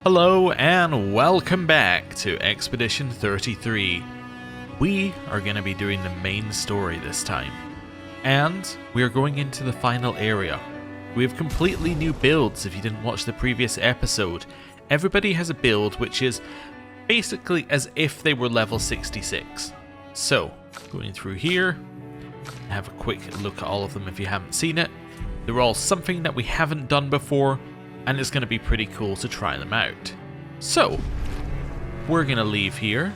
Hello and welcome back to Expedition 33. We are going to be doing the main story this time. And we are going into the final area. We have completely new builds if you didn't watch the previous episode. Everybody has a build which is basically as if they were level 66. So, going through here, have a quick look at all of them if you haven't seen it. They're all something that we haven't done before, and it's going to be pretty cool to try them out. So, we're going to leave here,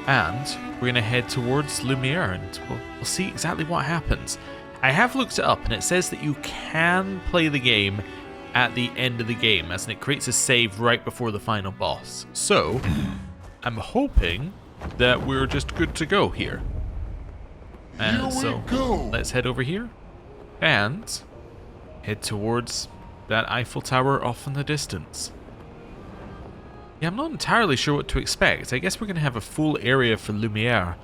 and we're going to head towards Lumiere, and we'll see exactly what happens. I have looked it up, and it says that you can play the game at the end of the game, as in it creates a save right before the final boss. So, I'm hoping that we're just good to go here. And so, let's head over here, and head towards that Eiffel Tower off in the distance. Yeah, I'm not entirely sure what to expect. I guess we're going to have a full area for Lumiere,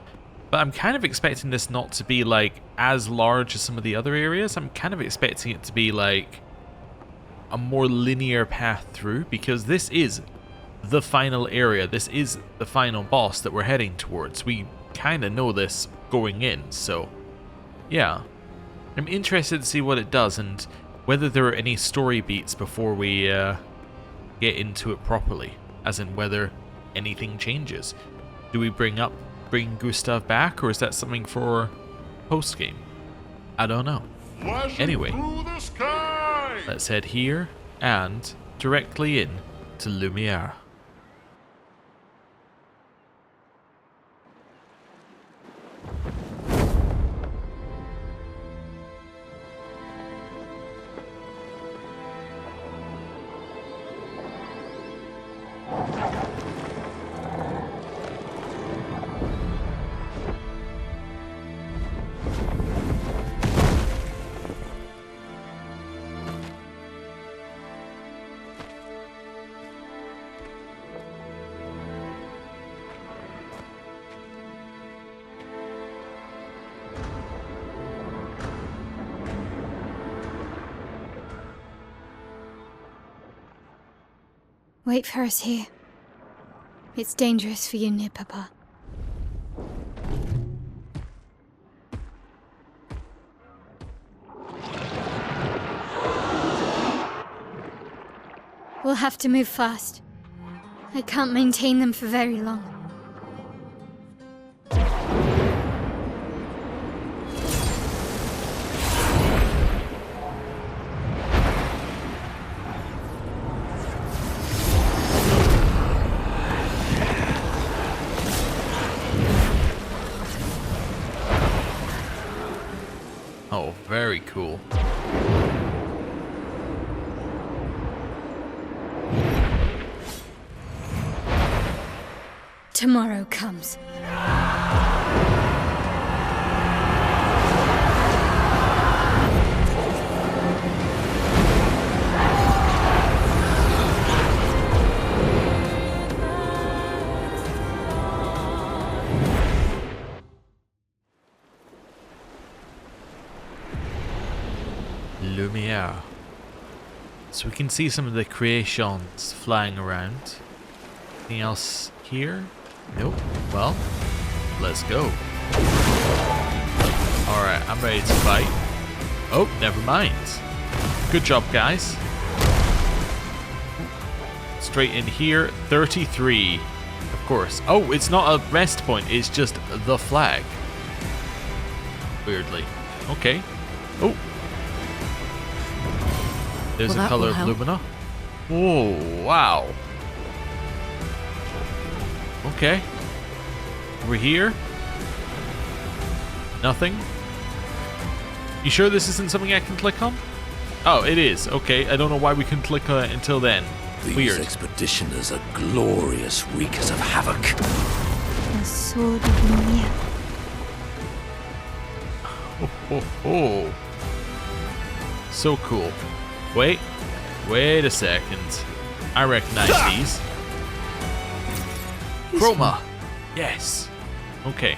but I'm kind of expecting this not to be like as large as some of the other areas. I'm kind of expecting it to be like a more linear path through, because this is the final area. This is the final boss that we're heading towards. We kind of know this going in, so yeah. I'm interested to see what it does and whether there are any story beats before we get into it properly, as in whether anything changes. Do we bring Gustav back, or is that something for post-game? I don't know. Anyway, let's head here and directly in to Lumiere. Wait for us here. It's dangerous for you near Papa. We'll have to move fast. I can't maintain them for very long. Oh, very cool. Tomorrow comes. Lumiere. So we can see some of the creations flying around. Anything else here? Nope. Well, let's go. Alright, I'm ready to fight. Oh, never mind. Good job, guys. Straight in here. 33. Of course. Oh, it's not a rest point. It's just the flag. Weirdly. Okay. Oh. There's a color of Lumina. Oh, wow. Okay. Over here. Nothing. You sure this isn't something I can click on? Oh, it is. Okay, I don't know why we couldn't click on it until then. These Weird. expeditioners are glorious wreakers of havoc. The sword of Lumiere. Oh. So cool. Wait a second. I recognize these. Chroma. Yes. Okay.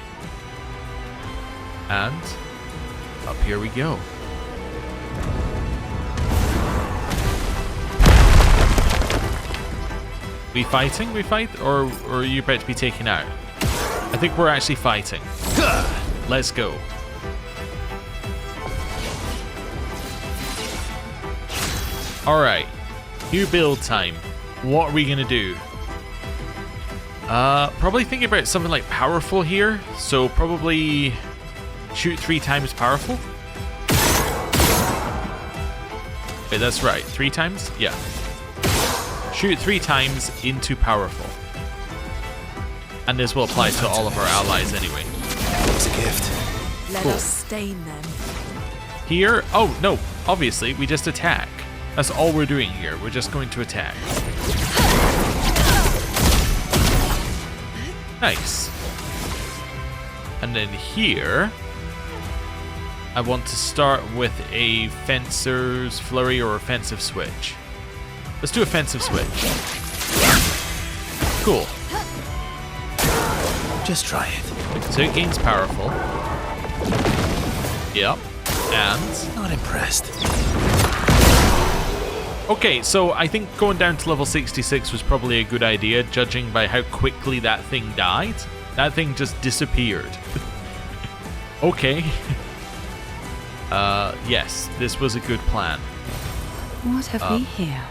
And up here we go. We fighting? We fight? Or are you about to be taken out? I think we're actually fighting. Let's go. Alright. New build time. What are we gonna do? Probably thinking about something like powerful here. So probably shoot 3 times powerful. Wait, that's right. 3 times? Yeah. Shoot 3 times into powerful. And this will apply to all of our allies anyway. It's a gift. Let us stain them. Here? Oh, no. Obviously, we just attack. That's all we're doing here. We're just going to attack. Nice. And then here, I want to start with a Fencer's Flurry or Offensive Switch. Let's do Offensive Switch. Cool. Just try it. So it gains powerful. Yep. And... Not impressed. Okay, so I think going down to level 66 was probably a good idea, judging by how quickly that thing died. That thing just disappeared. Okay. Yes, this was a good plan. What have we here?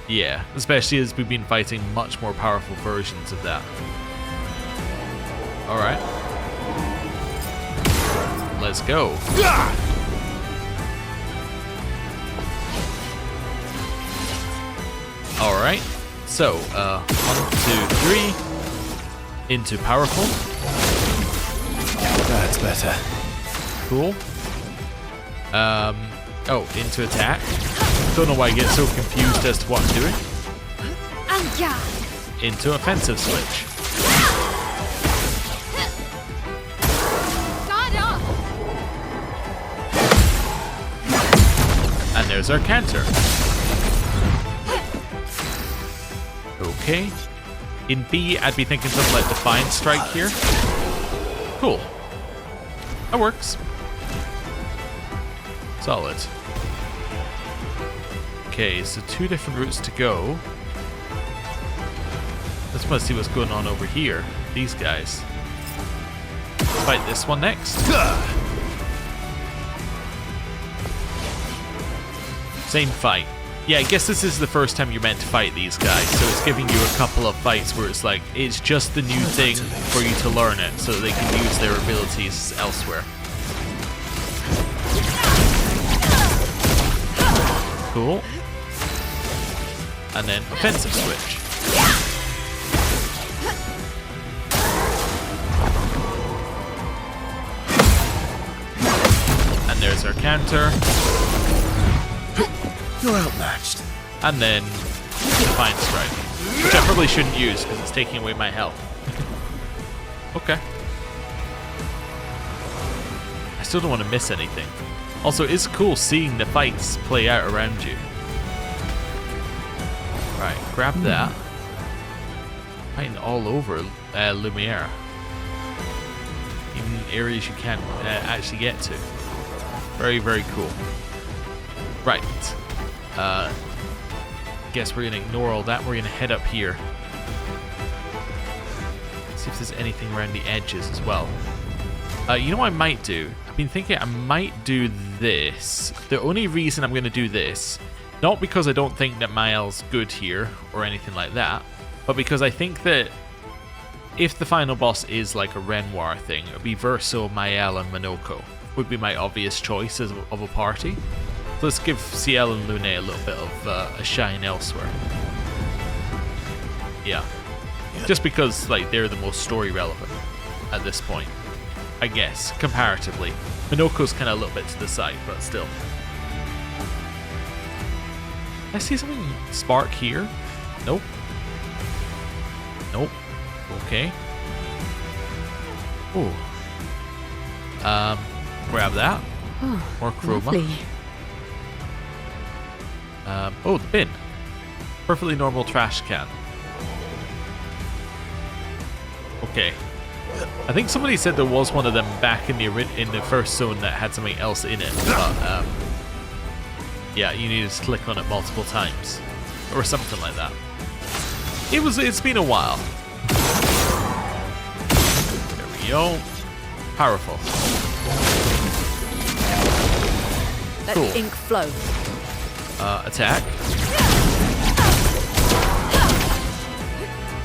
Yeah, especially as we've been fighting much more powerful versions of that. Alright. Let's go. Alright. So, 1, 2, 3. Into powerful. That's better. Cool. Oh, into attack. Don't know why I get so confused as to what I'm doing. Into offensive switch. And there's our counter. Okay. In B, I'd be thinking something like Defiant Strike here. Cool. That works. Solid. Okay, so 2 different routes to go. Let's want to see what's going on over here. These guys. Let's fight this one next. Same fight. Yeah, I guess this is the first time you're meant to fight these guys, so it's giving you a couple of fights where it's like, it's just the new thing for you to learn it, so that they can use their abilities elsewhere. Cool. And then offensive switch. And there's our counter. You're outmatched. And then Defiant Strike, which I probably shouldn't use because it's taking away my health. Okay. I still don't want to miss anything. Also, it's cool seeing the fights play out around you. Right, grab that. Fighting all over Lumiere. In areas you can't actually get to. Very, very cool. Right. Guess we're gonna ignore all that. We're gonna head up here. See if there's anything around the edges as well. You know what I might do? I've been thinking I might do this. The only reason I'm gonna do this, not because I don't think that Mael's good here or anything like that, but because I think that if the final boss is like a Renoir thing, it would be Verso, Mael, and Monoko would be my obvious choice of a party. So let's give Ciel and Lune a little bit of a shine elsewhere. Yeah. Just because like they're the most story relevant at this point, I guess, comparatively. Minoko's kind of a little bit to the side, but still. I see something spark here. Nope. Nope. Okay. Ooh. Grab that. Oh, more chroma. Lovely. Oh, the bin. Perfectly normal trash can. Okay. I think somebody said there was one of them back in the first zone that had something else in it, but yeah, you needed to click on it multiple times or something like that. It's been a while. There we go. Powerful. Let Cool. the ink flow. Attack.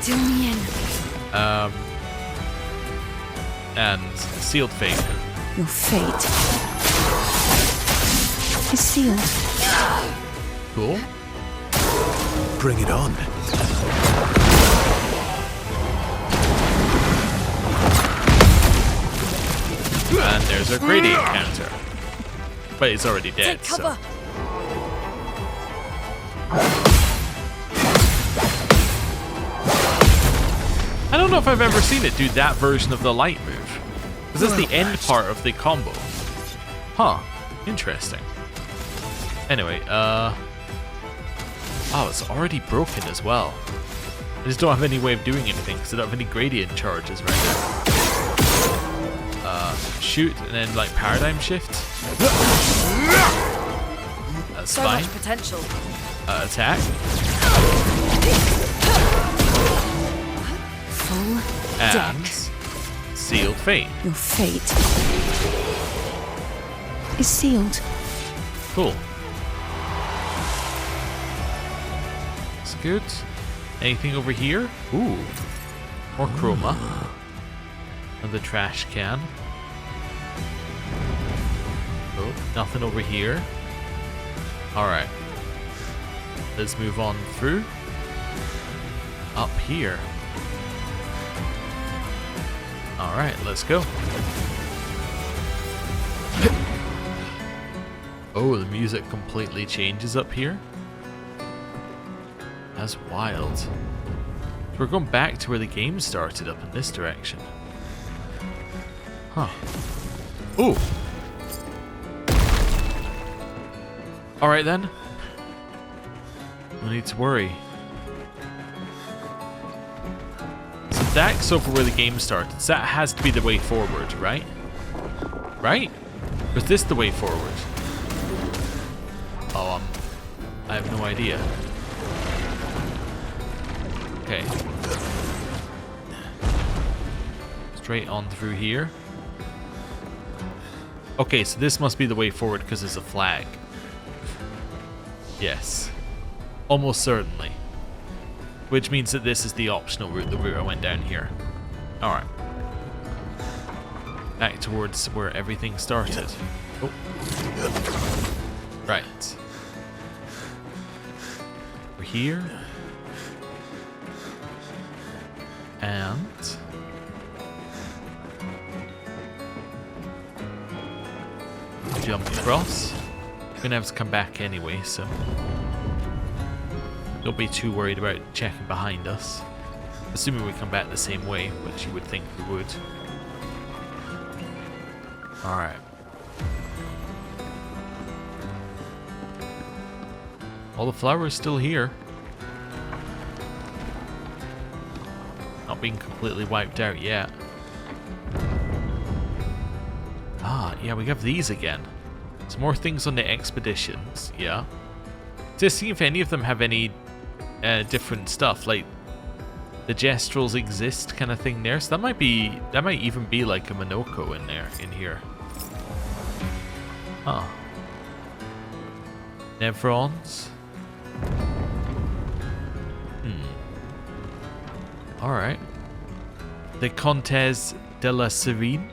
Do me in. And sealed fate. Your fate is sealed. Cool. Bring it on. And there's our gradient counter. But he's already dead, Take cover. so. I don't know if I've ever seen it do that version of the light move. Is this the end part of the combo? Huh. Interesting. Anyway, oh, it's already broken as well. I just don't have any way of doing anything because I don't have any gradient charges right now. Shoot and then like paradigm shift. That's So fine. much potential. Attack. Full And deck. sealed fate. Your fate is sealed. Cool. That's good. Anything over here? Ooh. More chroma. Another trash can. Oh, nothing over here. Alright. Let's move on through. Up here. Alright, let's go. Oh, the music completely changes up here. That's wild. So we're going back to where the game started up in this direction. Huh. Ooh. Alright then. No need to worry. So that's over where the game started. So that has to be the way forward, right? Right? Or is this the way forward? Oh, I have no idea. Okay. Straight on through here. Okay, so this must be the way forward because there's a flag. Yes. Almost certainly. Which means that this is the optional route, the route I went down here. Alright. Back towards where everything started. Oh. Right. We're here. And... jump across. We're gonna have to come back anyway, so... don't be too worried about checking behind us. Assuming we come back the same way, which you would think we would. Alright. All the flowers still here. Not being completely wiped out yet. Ah, yeah, we have these again. Some more things on the expeditions, yeah. Just see if any of them have any different stuff, like the gestrels exist kind of thing there. So that might even be like a Monoko in here. Huh. Nevrons. Alright. The Comtesse de la Serene.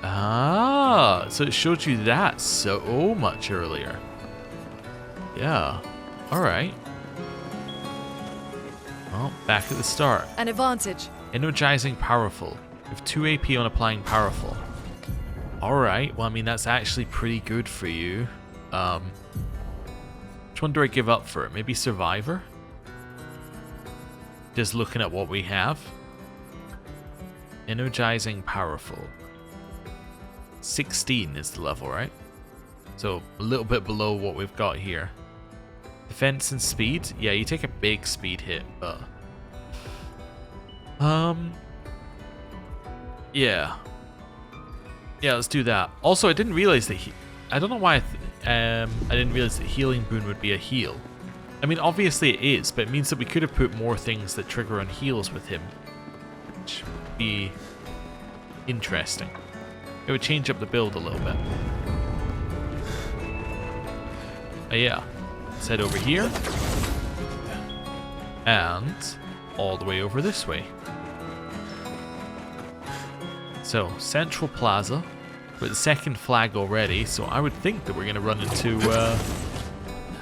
Ah, so it showed you that so much earlier. Yeah. Alright. Well, back at the start. An advantage. Energizing powerful. With 2 AP on applying powerful. Alright, well I mean that's actually pretty good for you. Which one do I give up for it? Maybe Survivor? Just looking at what we have. Energizing powerful. 16 is the level, right? So a little bit below what we've got here. Defense and speed? Yeah, you take a big speed hit, but... yeah. Yeah, let's do that. Also, I didn't realize that I don't know why I didn't realize that healing boon would be a heal. I mean, obviously it is, but it means that we could have put more things that trigger on heals with him, which would be interesting. It would change up the build a little bit. But yeah, let's head over here. And all the way over this way. So, Central Plaza. We're at the second flag already, so I would think that we're going to run into a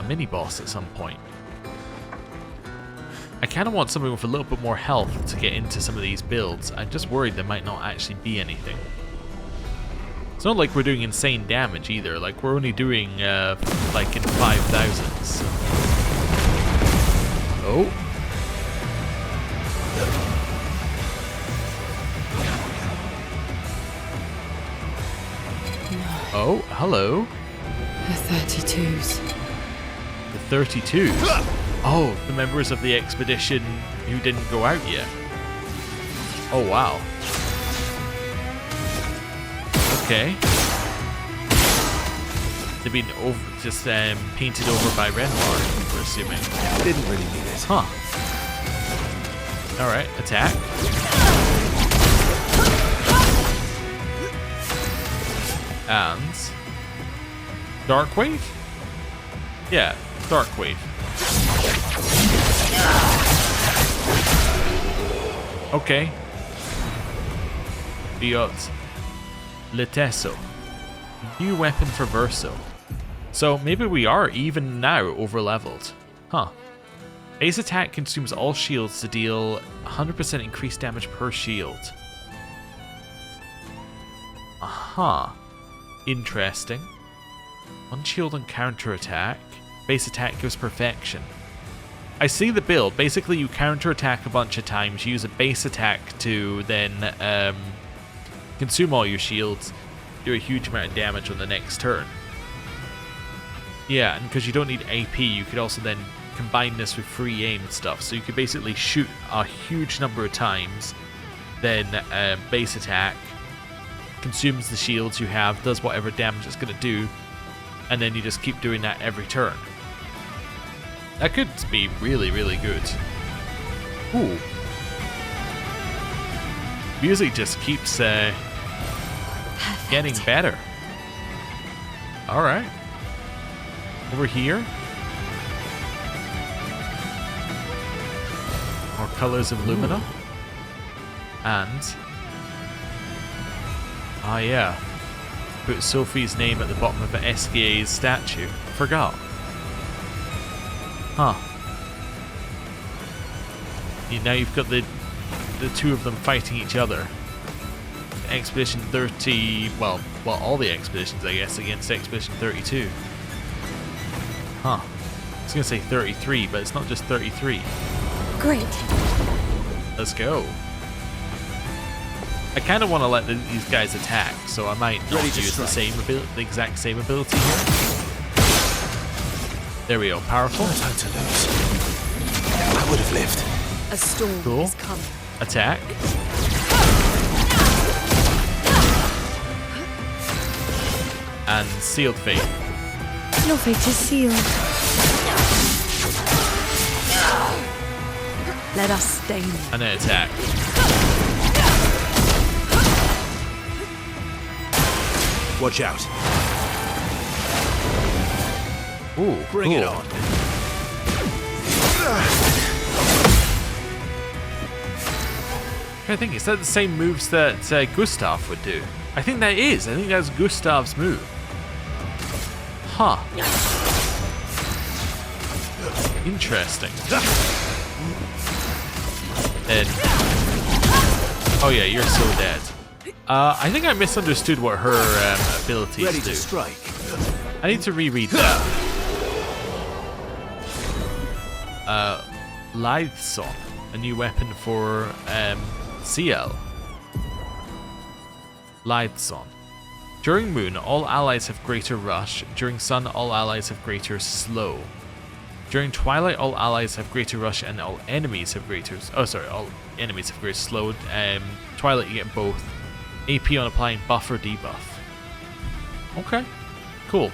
mini-boss at some point. I kind of want something with a little bit more health to get into some of these builds. I'm just worried there might not actually be anything. It's not like we're doing insane damage either, like we're only doing like in 5,000s. So. Oh. Oh, hello. The 32s. The 32s? Oh, the members of the expedition who didn't go out yet. Oh, wow. Okay. They've been just painted over by Renoir, we're assuming. Didn't really mean it. Huh. Alright, attack. And Darkwave? Yeah, Darkwave. Okay. We got Leteso. New weapon for Verso. So maybe we are even now over leveled. Huh. Base attack consumes all shields to deal 100% increased damage per shield. Aha. Interesting. One shield and counter attack. Base attack gives perfection. I see the build. Basically, you counter attack a bunch of times, use a base attack to then consume all your shields, do a huge amount of damage on the next turn. Yeah, and because you don't need AP, you could also then combine this with free aim stuff. So you could basically shoot a huge number of times, then base attack, consumes the shields you have, does whatever damage it's going to do, and then you just keep doing that every turn. That could be really, really good. Ooh. Music just keeps getting better. Alright. Over here. More colors of Lumina. And... ah yeah. Put Sophie's name at the bottom of an SKA's statue. Forgot. Huh. Now you've got the two of them fighting each other. Expedition 30... Well, all the expeditions, I guess, against Expedition 32. Huh. I was going to say 33, but it's not just 33. Great. Let's go. I kind of want to let these guys attack, so I might not use the exact same ability here. There we go. Powerful. No time to lose. I would have lived. A storm Cool. is coming. Attack. And Sealed Fate. Your fate is sealed. Let us stain you. And then attack. Watch out. Ooh, Bring cool. it on. I think, is that the same moves that Gustav would do? I think that is. I think that's Gustav's move. Huh. Interesting. And... oh yeah, you're so dead. I think I misunderstood what her abilities Ready do. to strike. I need to reread that. Lithson, a new weapon for CL. Lithson. During Moon, all allies have greater rush. During Sun, all allies have greater slow. During Twilight, all allies have greater rush and all enemies have greater... oh, sorry, all enemies have greater slow. Twilight, you get both. AP on applying buff or debuff. Okay, cool.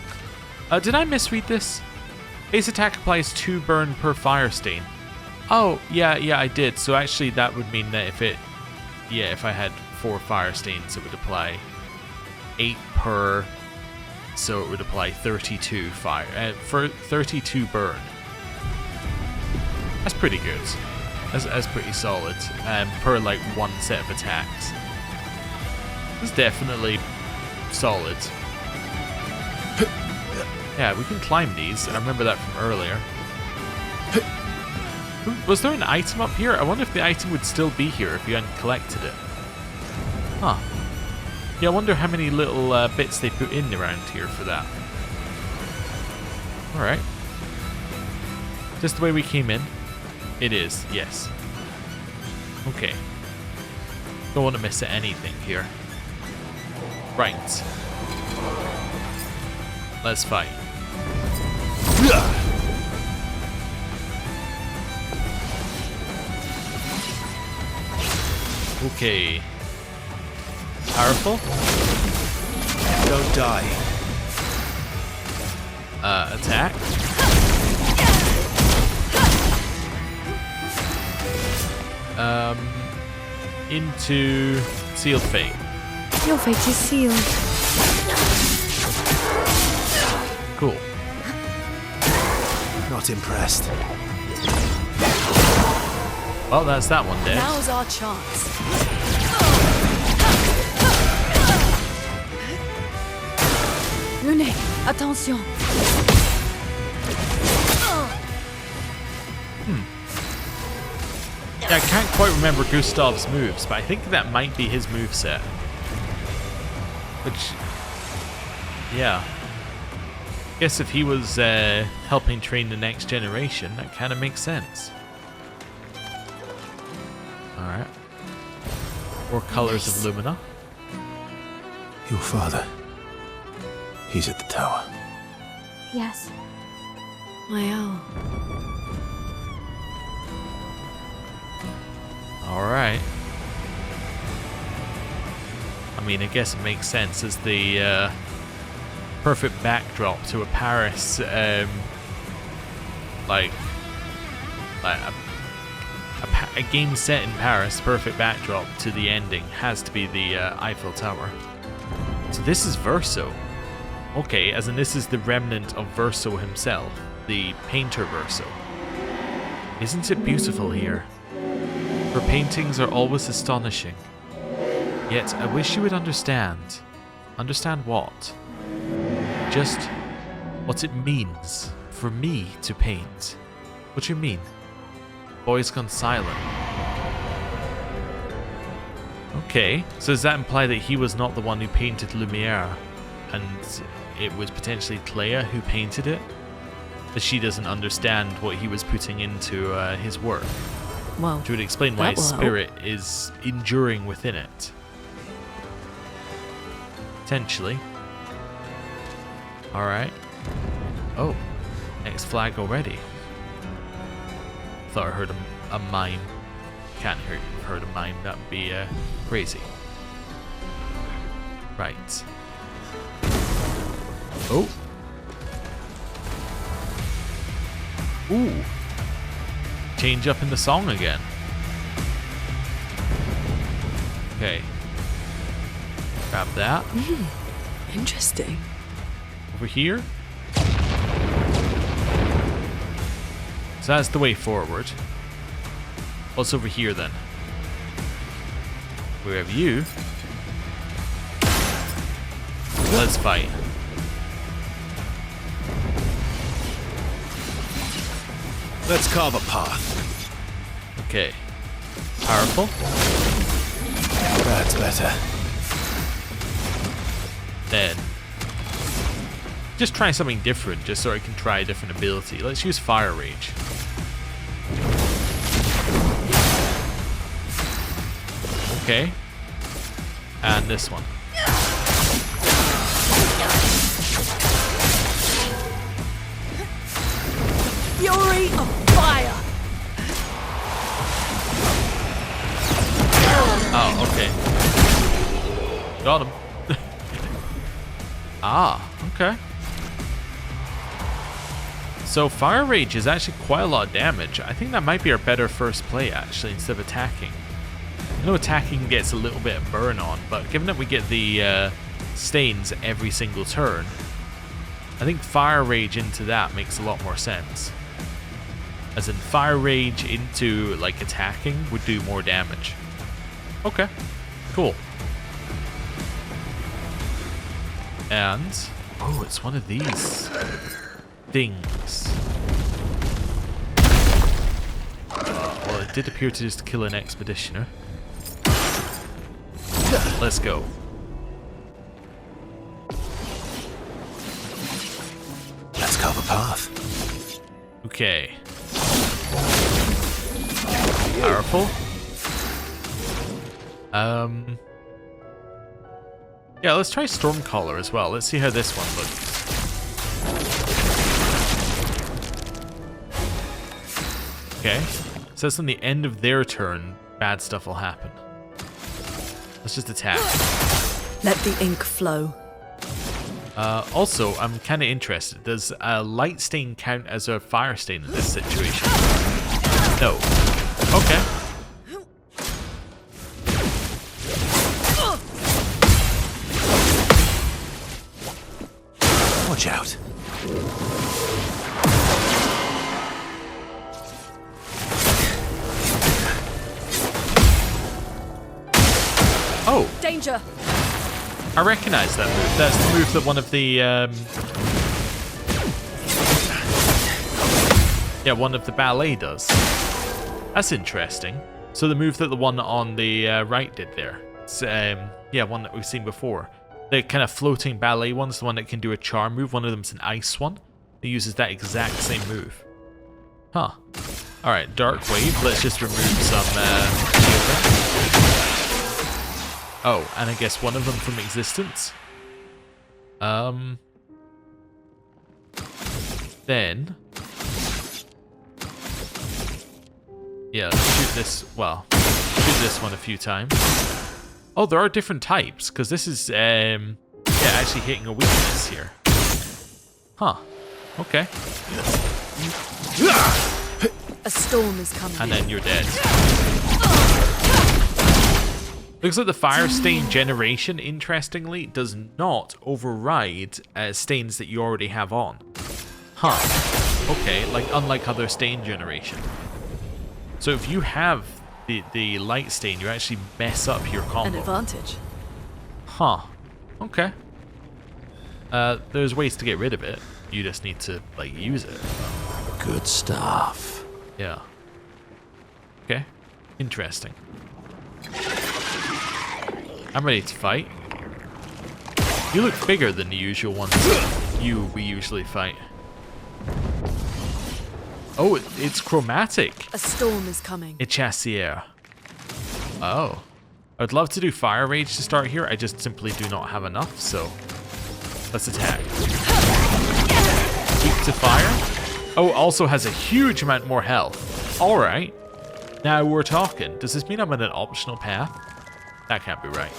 Did I misread this? Base attack applies 2 burn per fire stain. Oh, yeah, I did. So actually that would mean that if I had 4 fire stains, it would apply 8 per, so it would apply 32 fire, for 32 burn. That's pretty good. That's pretty solid, per like 1 set of attacks. It's definitely solid. Yeah, we can climb these. I remember that from earlier. Was there an item up here? I wonder if the item would still be here if you hadn't collected it. Huh. Yeah, I wonder how many little bits they put in around here for that. Alright. Just the way we came in? It is, yes. Okay. Don't want to miss anything here. Right. Let's fight. Okay. Powerful? Don't die. Attack? Into Sealed Fate. Your fate is sealed. Cool. Not impressed. Well, that's that one dead. Now's our chance. Lune, attention. Yeah, I can't quite remember Gustav's moves, but I think that might be his moveset. Which, yeah. I guess if he was helping train the next generation, that kind of makes sense. Alright. 4 colors of Lumina. Your father. He's at the tower. Yes. My owl. Alright. I mean, I guess it makes sense as the perfect backdrop to a Paris, like a game set in Paris, perfect backdrop to the ending has to be the Eiffel Tower. So this is Verso. Okay, as in this is the remnant of Verso himself, the painter Verso. Isn't it beautiful here? Her paintings are always astonishing. Yet I wish you would understand. Understand what? Just what it means for me to paint. What do you mean? Boy's gone silent. Okay, so does that imply that he was not the one who painted Lumiere, and it was potentially Clair who painted it? That she doesn't understand what he was putting into his work. Well, Which would explain why that his will spirit is enduring within it. Potentially. Alright. Oh, next flag already. Thought I heard a mime. Can't hear heard a mime, that would be crazy. Right. Oh. Ooh. Change up in the song again. Okay. Grab that. interesting. Over here. So that's the way forward. What's over here then? We have you. Let's fight. Let's carve a path. Okay. Powerful. That's better. Then just try something different, just so I can try a different ability. Let's use Fire Rage. Okay. And this one. Fury of fire! Oh, okay. Got him. Ah, okay. So Fire Rage is actually quite a lot of damage. I think that might be our better first play, actually, instead of attacking. I know attacking gets a little bit of burn on, but given that we get the stains every single turn, I think Fire Rage into that makes a lot more sense. As in, Fire Rage into, like, attacking would do more damage. Okay, cool. And, oh, it's one of these things. Well, it did appear to just kill an expeditioner. Let's go. Let's carve a path. Okay. Powerful. Yeah, let's try Stormcaller as well. Let's see how this one looks. Okay. It says on the end of their turn, bad stuff will happen. Let's just attack. Let the ink flow. Also, I'm kind of interested. Does a light stain count as a fire stain in this situation? No. Okay. Watch out. Oh, Danger! I recognize that move. That's the move that one of the yeah, one of the ballet does. That's interesting. So the move that the one on the right did there. It's yeah, one that we've seen before. The kind of floating ballet one's the one that can do a charm move. One of them's an ice one. It uses that exact same move. Huh. Alright, Dark Wave. Let's just remove some oh, and I guess one of them from existence. Then yeah, let's shoot this, well, shoot this one a few times. Oh, there are different types, because this is, yeah, actually hitting a weakness here. Huh. Okay. A storm is coming. And then you're dead. Looks like the fire stain generation, interestingly, does not override stains that you already have on. Huh. Okay, like unlike other stain generation. So if you have the light stain, you actually mess up your combo. An advantage. Huh. Okay. There's ways to get rid of it. You just need to, like, use it. Good stuff. Yeah. Okay. Interesting. I'm ready to fight. You look bigger than the usual ones we usually fight. Oh, it's chromatic. A storm is coming. Echassier. Oh. I'd love to do Fire Rage to start here. I just simply do not have enough, so let's attack. Weak to fire. Oh, also has a huge amount more health. Alright. Now we're talking. Does this mean I'm on an optional path? That can't be right.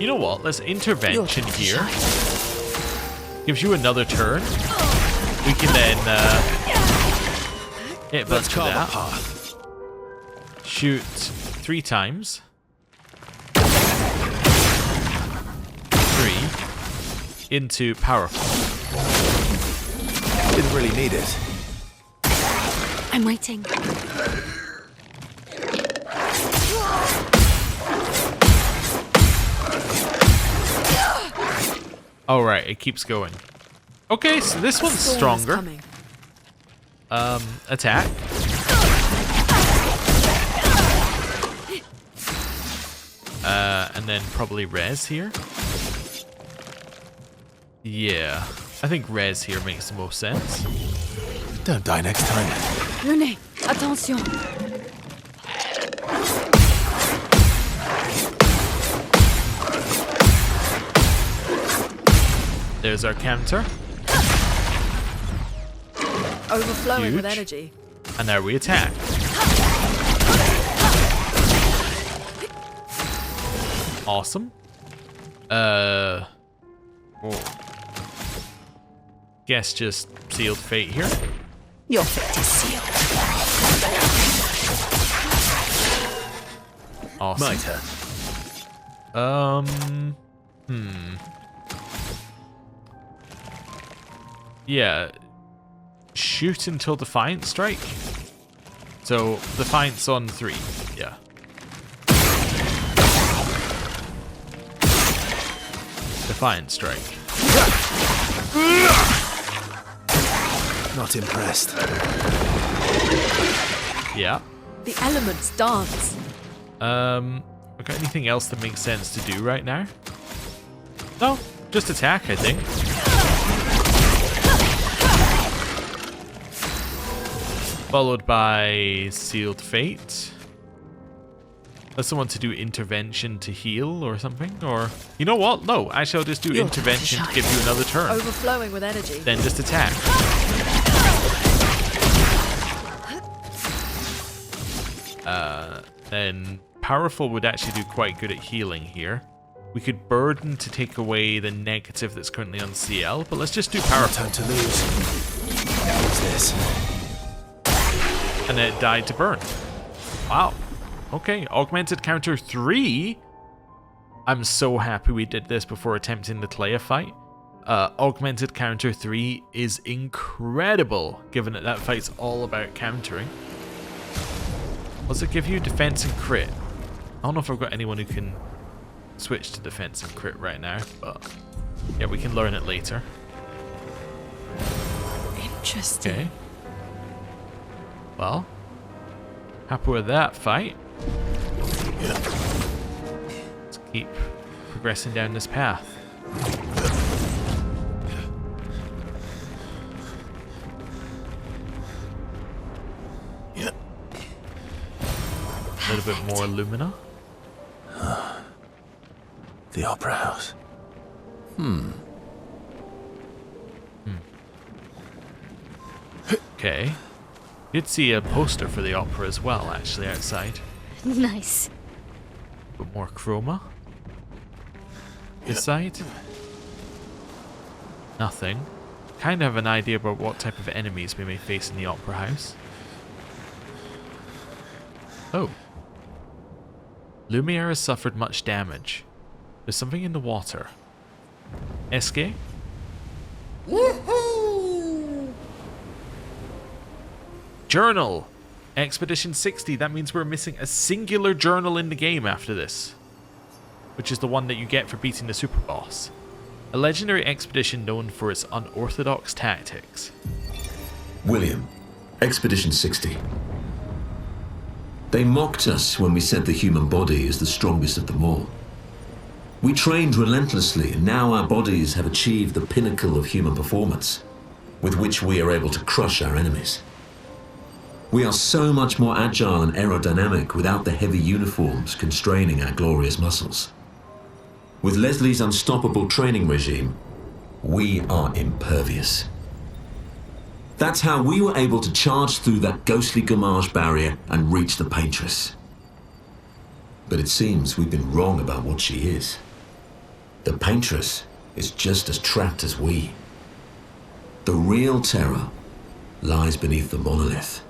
You know what? Let's intervention here. Gives you another turn. We can then hit Let's to carve that. a path. Shoot 3 times. 3 into powerful. Didn't really need it. I'm waiting. Oh right, it keeps going. Okay, so this one's Storm is stronger. coming. Attack. And then probably res here. Yeah, I think res here makes the most sense. Don't die next time. René, attention. There's our counter. Overflowing with Huge. energy. And now we attack. Awesome. Oh. Guess just sealed fate here. Your fate is sealed. Awesome. My turn. Yeah. Shoot until Defiant Strike. So, Defiant's on 3. Yeah. Defiant Strike. Not impressed. Yeah. The elements dance. I got anything else that makes sense to do right now? No, just attack, I think. Followed by Sealed Fate. Unless I want to do Intervention to heal or something, or... You know what? No, actually I'll just do Your Intervention time to to give you another turn. Overflowing with energy. Then just attack. Then Powerful would actually do quite good at healing here. We could Burden to take away the negative that's currently on CL, but let's just do Powerful. Time to lose. What's this? And then it died to burn. Wow. Okay, Augmented Counter 3. I'm so happy we did this before attempting the Clair fight. Augmented Counter 3 is incredible, given that that fight's all about countering. Does it give you defense and crit? I don't know if I've got anyone who can switch to defense and crit right now, but yeah, we can learn it later. Interesting. Okay. Well, happy with that fight. Let's keep progressing down this path. A little bit more Lumina. The Opera House. Okay. Did see a poster for the opera as well, actually, outside. Nice. But more chroma. This side. Nothing. Kind of have an idea about what type of enemies we may face in the opera house. Oh. Lumiere has suffered much damage. There's something in the water. SK? Journal! Expedition 60. That means we're missing a singular journal in the game after this. Which is the one that you get for beating the super boss. A legendary expedition known for its unorthodox tactics. William, Expedition 60. They mocked us when we said the human body is the strongest of them all. We trained relentlessly, and now our bodies have achieved the pinnacle of human performance, with which we are able to crush our enemies. We are so much more agile and aerodynamic without the heavy uniforms constraining our glorious muscles. With Leslie's unstoppable training regime, we are impervious. That's how we were able to charge through that ghostly Gamage barrier and reach the Paintress. But it seems we've been wrong about what she is. The Paintress is just as trapped as we. The real terror lies beneath the monolith.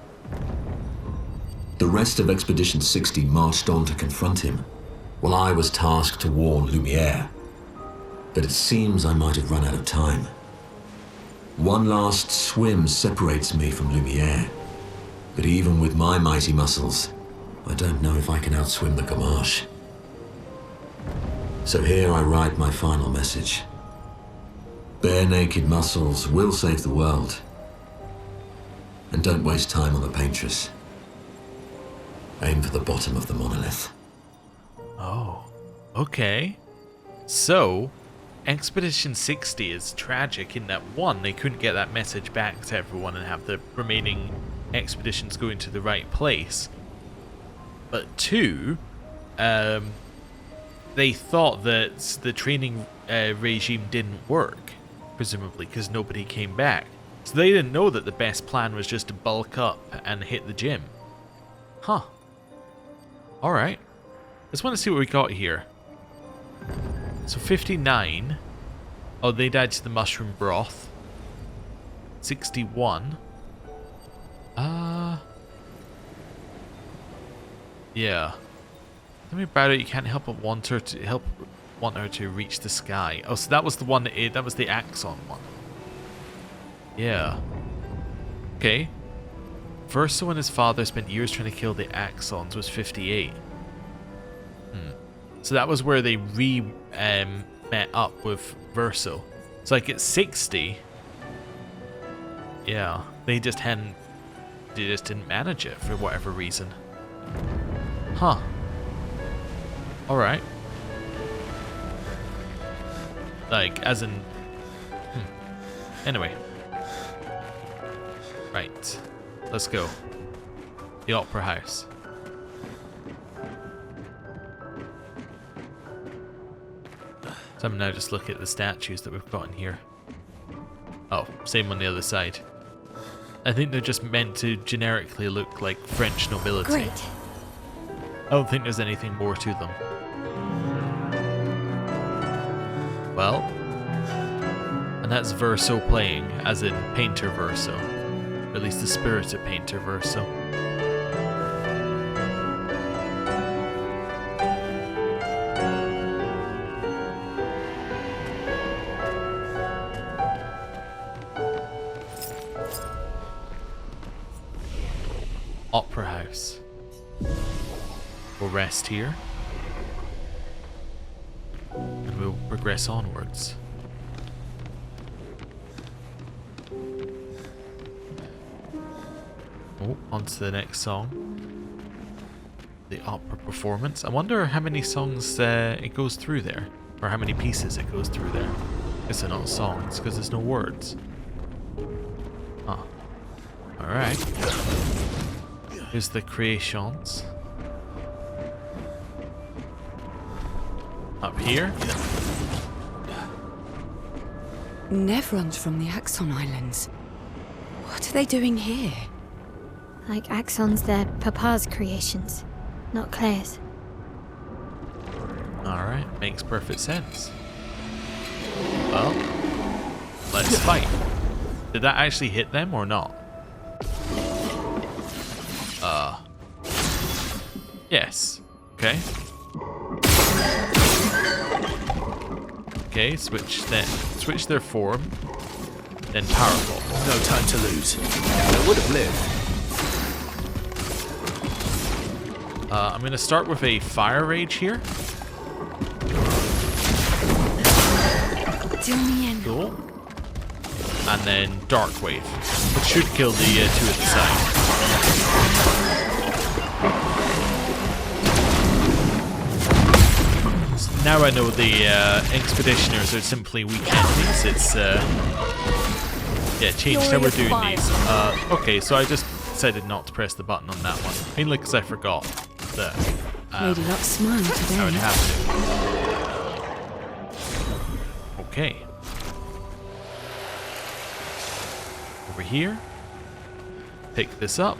The rest of Expedition 60 marched on to confront him, while I was tasked to warn Lumiere. But it seems I might have run out of time. One last swim separates me from Lumiere, but even with my mighty muscles, I don't know if I can outswim the Gamage. So here I write my final message. Bare naked muscles will save the world. And don't waste time on the Paintress. Aim for the bottom of the monolith. Oh, okay. So, Expedition 60 is tragic in that, one, they couldn't get that message back to everyone and have the remaining expeditions going to the right place. But two, they thought that the training regime didn't work, presumably because nobody came back. So they didn't know that the best plan was just to bulk up and hit the gym. Huh. Alright. Let's want to see what we got here. So 59. Oh, they died to the mushroom broth. 61. Yeah. Something about it, you can't help but want her to reach the sky. Oh, so that was the one that was the Axon one. Yeah. Okay. Verso and his father spent years trying to kill the Axons, was 58. So that was where they met up with Verso. So like at 60, yeah, they just didn't manage it for whatever reason. Huh. Alright. Like, as in... Anyway. Right. Let's go. The Opera House. So I'm now just looking at the statues that we've got in here. Oh, same on the other side. I think they're just meant to generically look like French nobility. Great. I don't think there's anything more to them. Well, and that's Verso playing, as in Painter Verso. Or at least the spirit of Painter Verso. Opera House. We'll rest here. And we'll progress onwards. Oh, on to the next song. The opera performance. I wonder how many songs it goes through there. Or how many pieces it goes through there. I guess they're not songs, because there's no words. Huh. Alright. Here's the creations. Up here. Nevrons from the Axon Islands. What are they doing here? Like Axons, they're Papa's creations, not Claire's. Alright, makes perfect sense. Well, let's fight. Did that actually hit them or not? Yes. Okay. Okay, switch their form. Then powerful. No time to lose. I would have lived. I'm gonna start with a fire rage here. Till the end. Cool. And then dark wave, which should kill the two at the side. Now I know the expeditioners are simply weak enemies. It's yeah, changed how we're doing these. Okay, so I just decided not to press the button on that one, mainly because I forgot that Lady Luck's smile I would today. have to. Okay. Over here. Pick this up.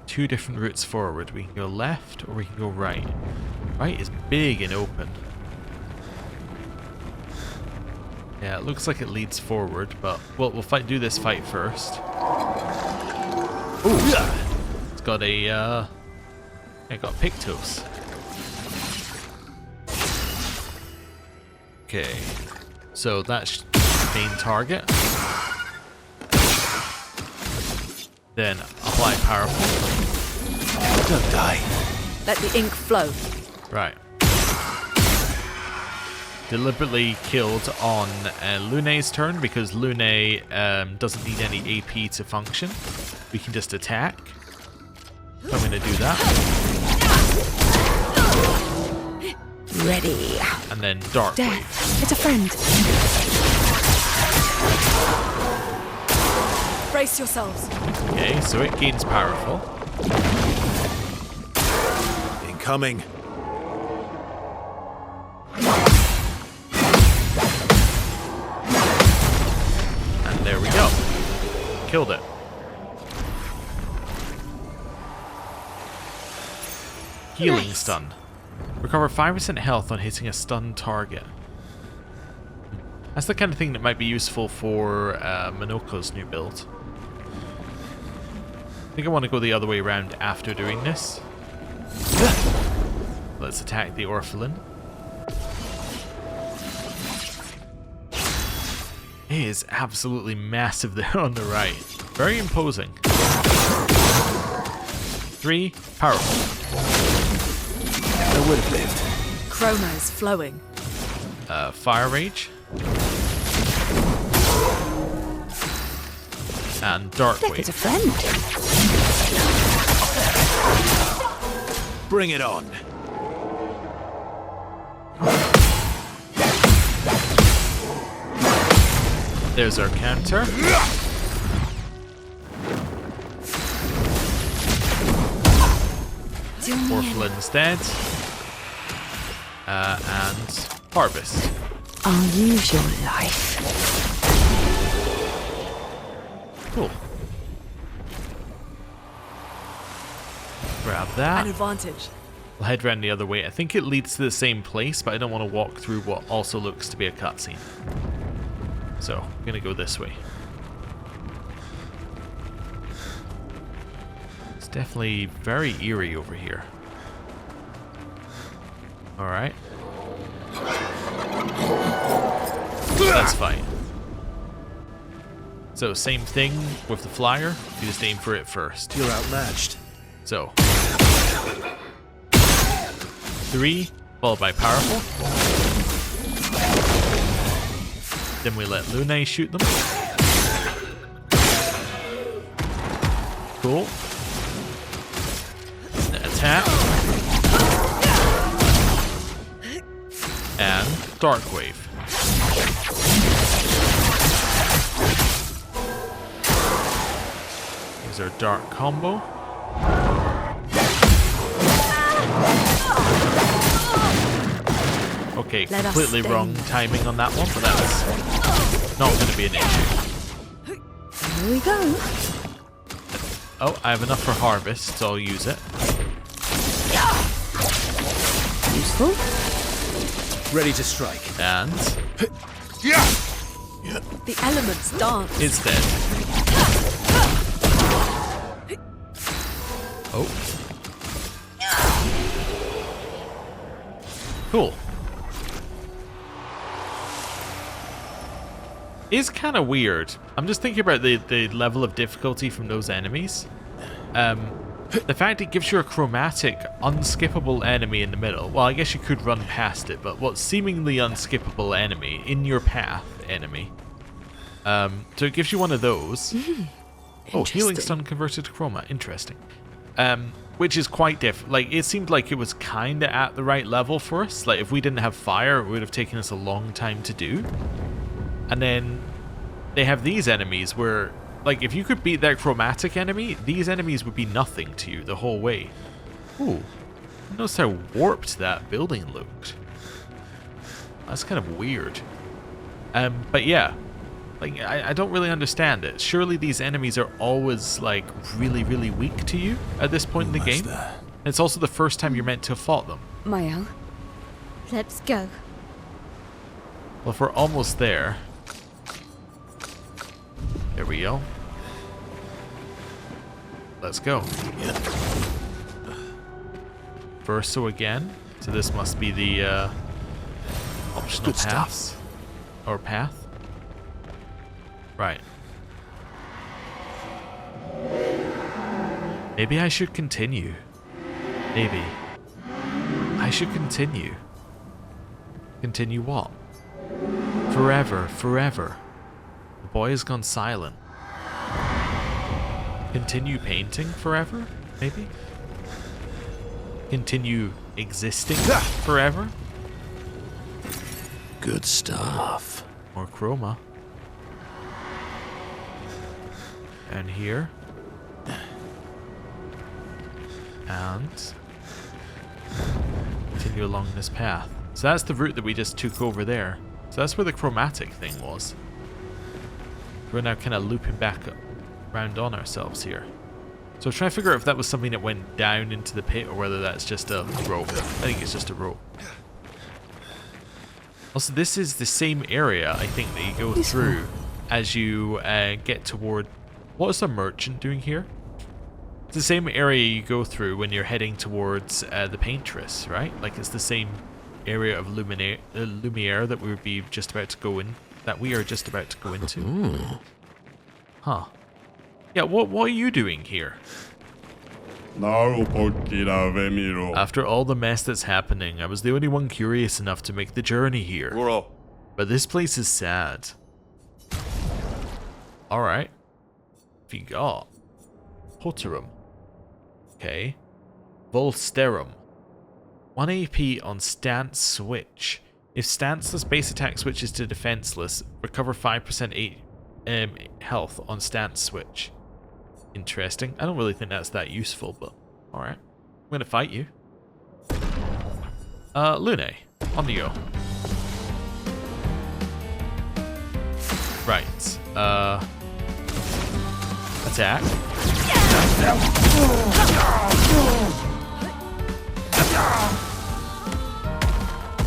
Two different routes forward. We can go left or we can go right. Right is big and open. Yeah, it looks like it leads forward, but we'll do this fight first. Ooh, it's got a it got Pictos. Okay, so that's the main target. Then apply powerful. Don't die. Let the ink flow. Right. Deliberately killed on Lune's turn because Lune doesn't need any AP to function. We can just attack. So I'm going to do that. Ready. And then Dark Wave. Death. It's a friend. Brace yourselves. Okay, so it gains powerful. Incoming. And there we go. Killed it. Healing Nice. stun. Recover 5% health on hitting a stunned target. That's the kind of thing that might be useful for Minoko's new build. I think I want to go the other way around after doing this. Let's attack the Orphelin. It is absolutely massive there on the right. Very imposing. 3, powerful. I would have lived. Chroma is flowing. Fire Rage. And Dark Look Wave. at a friend. Bring it on. There's our counter. Orphelin's dead. And Harvest. I'll use your life. Cool. Grab that. An advantage. We'll head round the other way. I think it leads to the same place, but I don't want to walk through what also looks to be a cutscene. So, I'm gonna go this way. It's definitely very eerie over here. Alright. That's fine. So, same thing with the flyer. You just aim for it first. You're outmatched. So, 3, followed by powerful. Then we let Lune shoot them. Cool. Attack. And Dark Wave. Here's our dark combo. Okay, completely wrong timing on that one, but that's not going to be an issue. Here we go. Oh, I have enough for Harvest, so I'll use it. Useful. Ready to strike. And The elements dance. it's dead. Oh. Cool. It's kind of weird. I'm just thinking about the level of difficulty from those enemies. The fact it gives you a chromatic, unskippable enemy in the middle. Well, I guess you could run past it, but what's seemingly unskippable enemy, in your path enemy. So it gives you one of those. Oh, healing stun converted to chroma. Interesting. Which is quite different. Like, it seemed like it was kind of at the right level for us. Like, if we didn't have fire, it would have taken us a long time to do. And then they have these enemies where, like, if you could beat that chromatic enemy, these enemies would be nothing to you the whole way. Ooh. Notice how warped that building looked. That's kind of weird. But yeah. Like, I don't really understand it. Surely these enemies are always, like, really, really weak to you at this point in the game. It's also the first time you're meant to have fought them. Mael. Let's go. Well, if we're almost there... There we go. Let's go. Verso again. So this must be the optional paths. Or path. Right. Maybe I should continue. Maybe. I should continue. Continue what? Forever, forever. The boy has gone silent. Continue painting forever? Maybe? Continue existing forever? Good stuff. More chroma. And here. And continue along this path. So that's the route that we just took over there. So that's where the chromatic thing was. We're now kind of looping back around on ourselves here. So I was trying to figure out if that was something that went down into the pit or whether that's just a rope. I think it's just a rope. Also, this is the same area, I think, that you go through as you get toward... What is the merchant doing here? It's the same area you go through when you're heading towards the Paintress, right? Like, it's the same area of Lumiere that we would be just about to go in... That we are just about to go into. Huh. Yeah, what are you doing here? After all the mess that's happening, I was the only one curious enough to make the journey here. But this place is sad. Alright. What have you got? Poterum. Okay. Volsterum. 1 AP on stance switch. If stanceless base attack switches to defenseless, recover 5% health on stance switch. Interesting. I don't really think that's that useful, but alright. I'm gonna fight you. Lune, on the go. Right. Attack.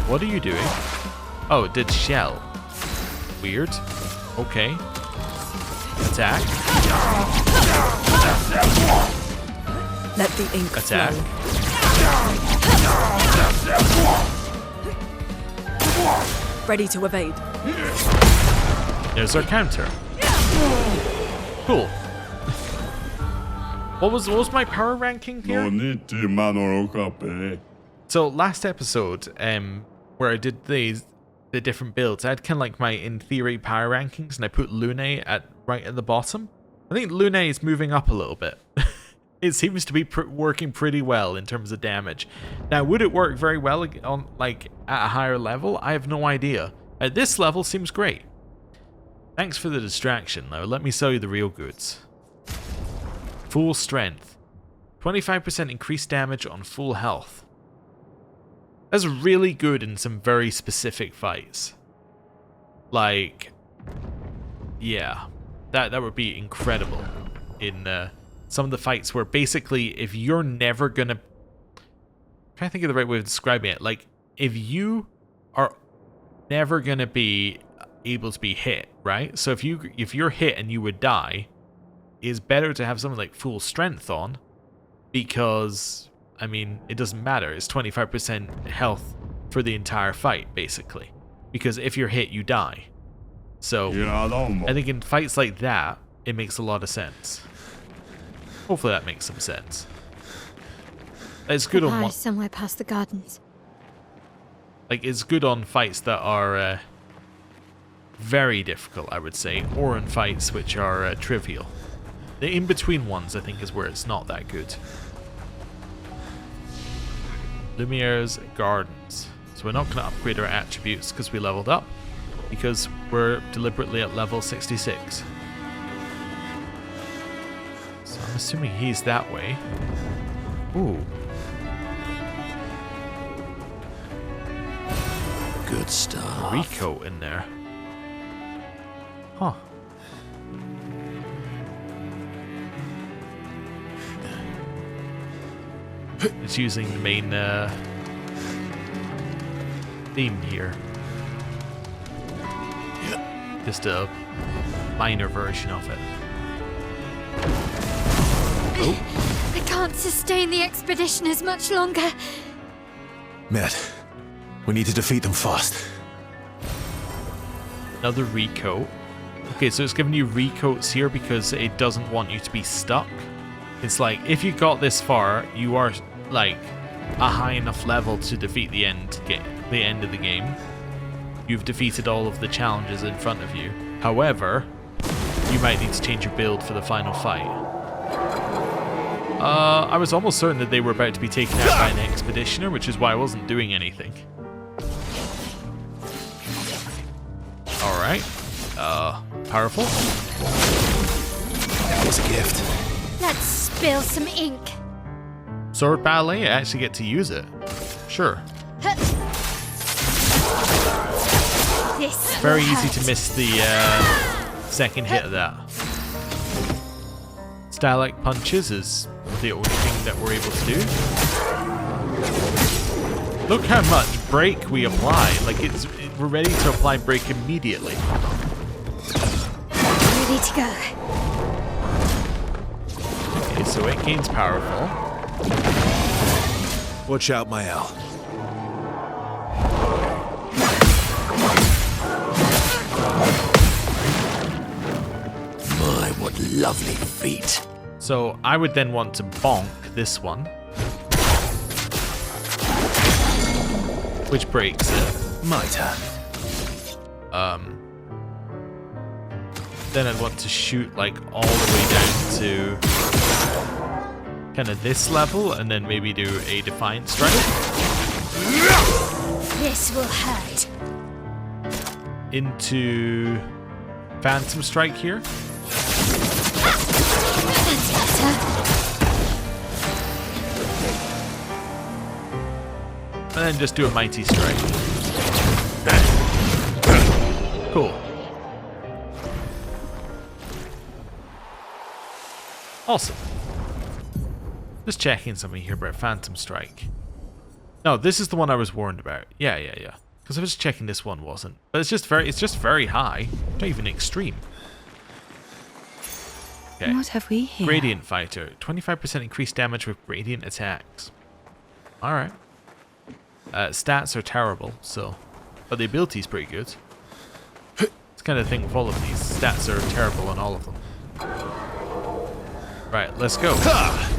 What are you doing? Oh, it did shell. Weird. Okay. Attack. Let the ink Attack. flow. Ready to evade. There's our counter. Cool. What was my power ranking here? So last episode, where I did the different builds, I had kind of like my in theory power rankings, and I put Lune right at the bottom. I think Lune is moving up a little bit. It seems to be working pretty well in terms of damage. Now, would it work very well on like at a higher level? I have no idea. At this level, seems great. Thanks for the distraction. Now let me sell you the real goods. Full strength, 25% increased damage on full health. That's really good in some very specific fights. Like, yeah, that would be incredible in some of the fights where basically if you're never gonna... I'm trying to think of the right way of describing it. Like, if you are never gonna be able to be hit, right? So if you're hit and you would die, it's better to have something like full strength on, because... I mean, it doesn't matter. It's 25% health for the entire fight, basically. Because if you're hit, you die. So, I think in fights like that, it makes a lot of sense. Hopefully that makes some sense. It's good on one... somewhere past the gardens. Like, it's good on fights that are very difficult, I would say, or in fights which are trivial. The in-between ones, I think, is where it's not that good. Lumiere's Gardens. So we're not going to upgrade our attributes because we leveled up, because we're deliberately at level 66. So I'm assuming he's that way. Ooh. Good stuff. Rico in there. Huh. It's using the main theme here. Just a minor version of it. Oh. I can't sustain the expeditioners much longer. Matt, we need to defeat them fast. Another recoat. Okay, so it's giving you recoats here because it doesn't want you to be stuck. It's like, if you got this far, you are like a high enough level to defeat the end of the game. You've defeated all of the challenges in front of you. However, you might need to change your build for the final fight. I was almost certain that they were about to be taken out by an expeditioner, which is why I wasn't doing anything. Alright. Powerful. It's a gift. Let's spill some ink. Sword ballet? I actually get to use it. Sure. This Very will easy hurt. to miss the second hit of that. Stylite punches is the only thing that we're able to do. Look how much break we apply. Like, we're ready to apply break immediately. Ready to go. Okay, so it gains powerful. Watch out, Mael. My, what lovely feet. So I would then want to bonk this one, which breaks it. My turn. Then I'd want to shoot like all the way down to kind of this level, and then maybe do a Defiant Strike. This will hurt. Into Phantom Strike here. That's better. And then just do a Mighty Strike. Cool. Awesome. Just checking something here about Phantom Strike. No, this is the one I was warned about. Yeah. Because I was checking this one wasn't. But it's just very high. Not even extreme. Okay. What have we here? Gradient Fighter. 25% increased damage with gradient attacks. Alright. Stats are terrible, so... But the ability's pretty good. It's kind of thing with all of these. Stats are terrible on all of them. Right, let's go. Ha!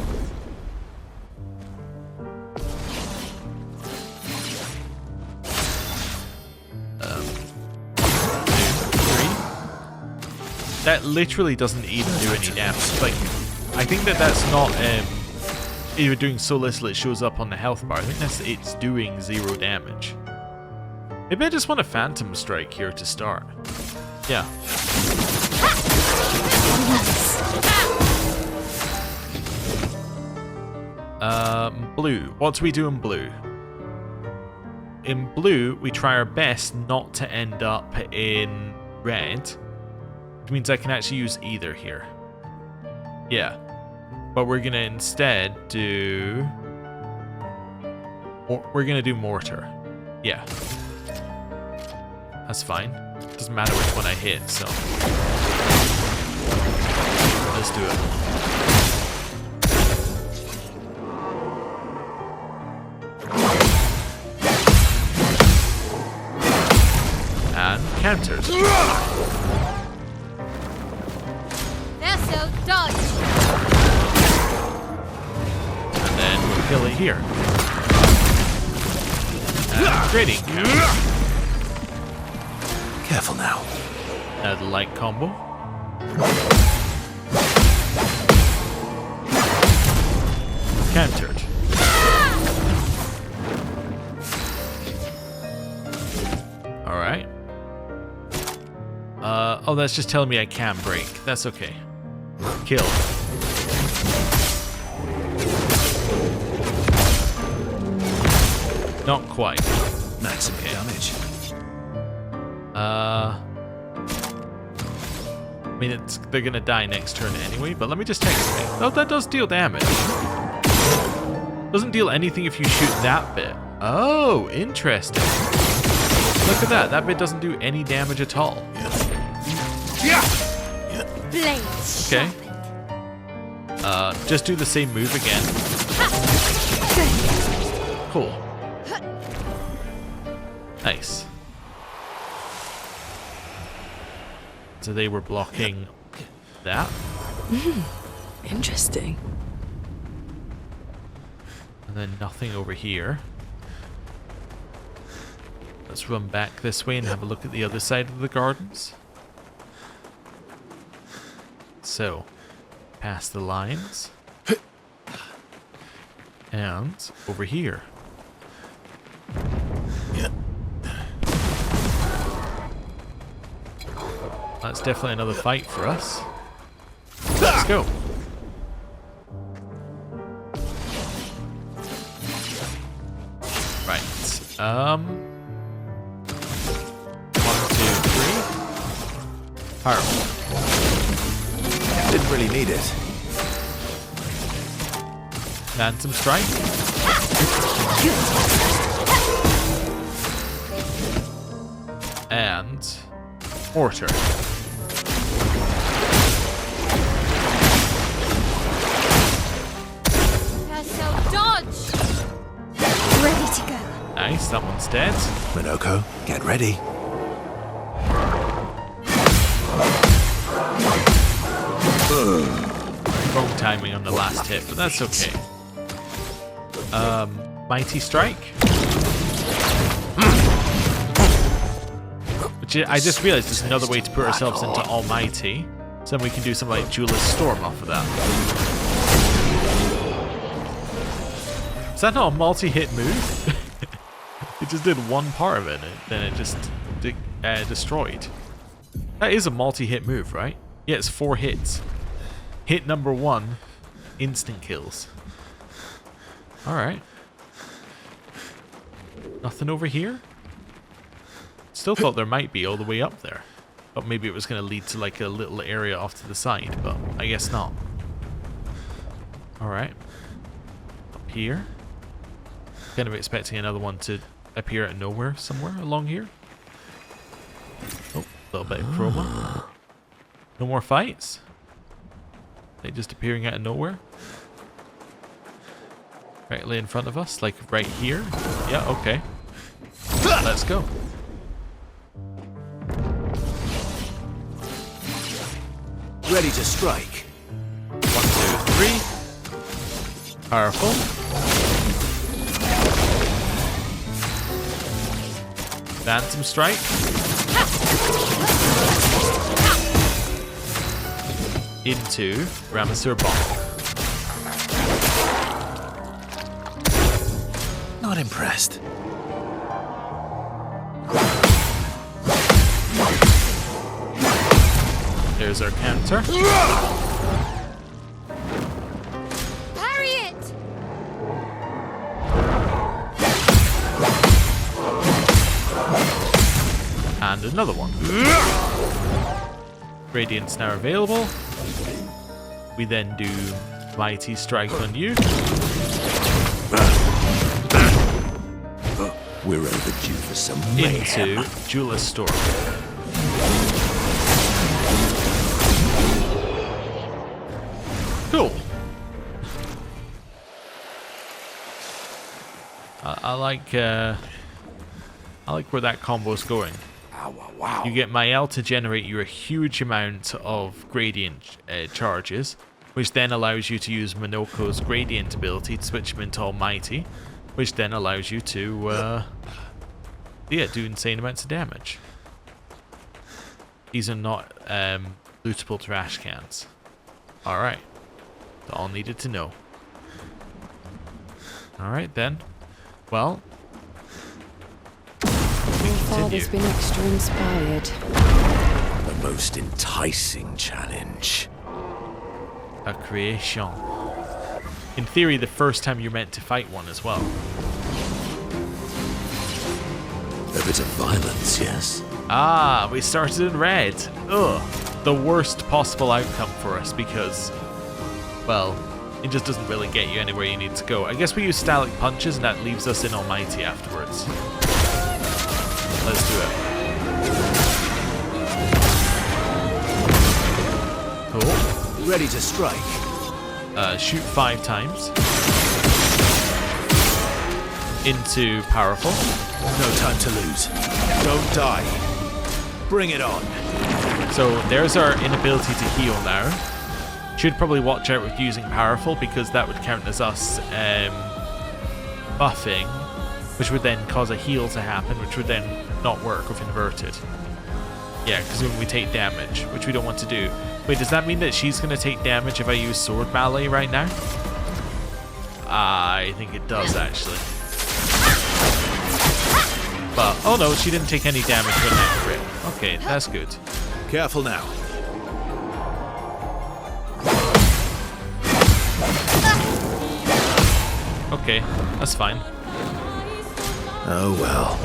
3. That literally doesn't even do any damage. Like, I think that's not you're doing so little it shows up on the health bar. I think it's doing 0 damage. Maybe I just want a Phantom Strike here to start. Yeah. Blue. What do we do in blue? In blue, we try our best not to end up in red. Which means I can actually use either here. Yeah. But we're gonna instead do... We're gonna do Mortar. Yeah. That's fine. Doesn't matter which one I hit, so... Let's do it. And counters. They're so dodge. And then we'll kill it here. And grading counter. Careful now. The light combo. Countered. Alright. Oh, that's just telling me I can break. That's okay. Kill. Not quite. Maximum damage. I mean, they're gonna die next turn anyway, but let me just check something. Oh, that does deal damage. Doesn't deal anything if you shoot that bit. Oh, interesting. Look at that. That bit doesn't do any damage at all. Blades. Okay. Just do the same move again. Cool. Nice. So they were blocking that. Interesting. And then nothing over here. Let's run back this way and have a look at the other side of the gardens. So, past the lines. And over here. That's definitely another fight for us. Let's go. Right. 1, 2, 3. Powerful. Didn't really need it. Phantom Strike. And mortar. Dodge! Ready to go. Nice, that one's dead. Minoko, get ready. Wrong timing on the last hit, but that's okay. Mighty Strike. Which I just realized is another way to put ourselves into Almighty. So then we can do something like Duelist Storm off of that. Is that not a multi-hit move? It just did one part of it, and then it just destroyed. That is a multi-hit move, right? Yeah, it's 4 hits. Hit number 1, instant kills. Alright. Nothing over here? Still thought there might be all the way up there. But maybe it was going to lead to like a little area off to the side, but I guess not. Alright. Up here. Kind of expecting another one to appear out of nowhere somewhere along here. Oh, a little bit of chroma. No more fights? They just appearing out of nowhere? Directly in front of us, like right here? Yeah, okay. Let's go. Ready to strike. 1, 2, 3. Powerful. Phantom Strike. Into Ramasur Bomb. Not impressed. There's our counter. Parry it! And another one. Radiant's now available. We then do Mighty Strike on you. We're overdue for some Into Duelist Storm. Cool. I like where that combo's going. Wow. You get Mael to generate you a huge amount of gradient charges, which then allows you to use Minoko's gradient ability to switch him into Almighty, which then allows you to do insane amounts of damage. These are not lootable trash cans. Alright. That's all needed to know. Alright then. Well, Your father's been extra inspired. The most enticing challenge. a creation. In theory, the first time you're meant to fight one as well. A bit of violence, yes? Ah, we started in red. Ugh. The worst possible outcome for us because, well, it just doesn't really get you anywhere you need to go. I guess we use Stallic Punches and that leaves us in Almighty afterwards. Let's do it. Cool. Ready to strike. Shoot 5 times. Into Powerful. No time to lose. Don't die. Bring it on. So there's our inability to heal now. Should probably watch out with using Powerful because that would count as us buffing, which would then cause a heal to happen, which would then not work if inverted. Yeah, because when we take damage, which we don't want to do. Wait, does that mean that she's going to take damage if I use Sword Ballet right now? I think it does, actually. But, oh no, she didn't take any damage when that crit. Okay, that's good. Careful now. Okay, that's fine. Oh well.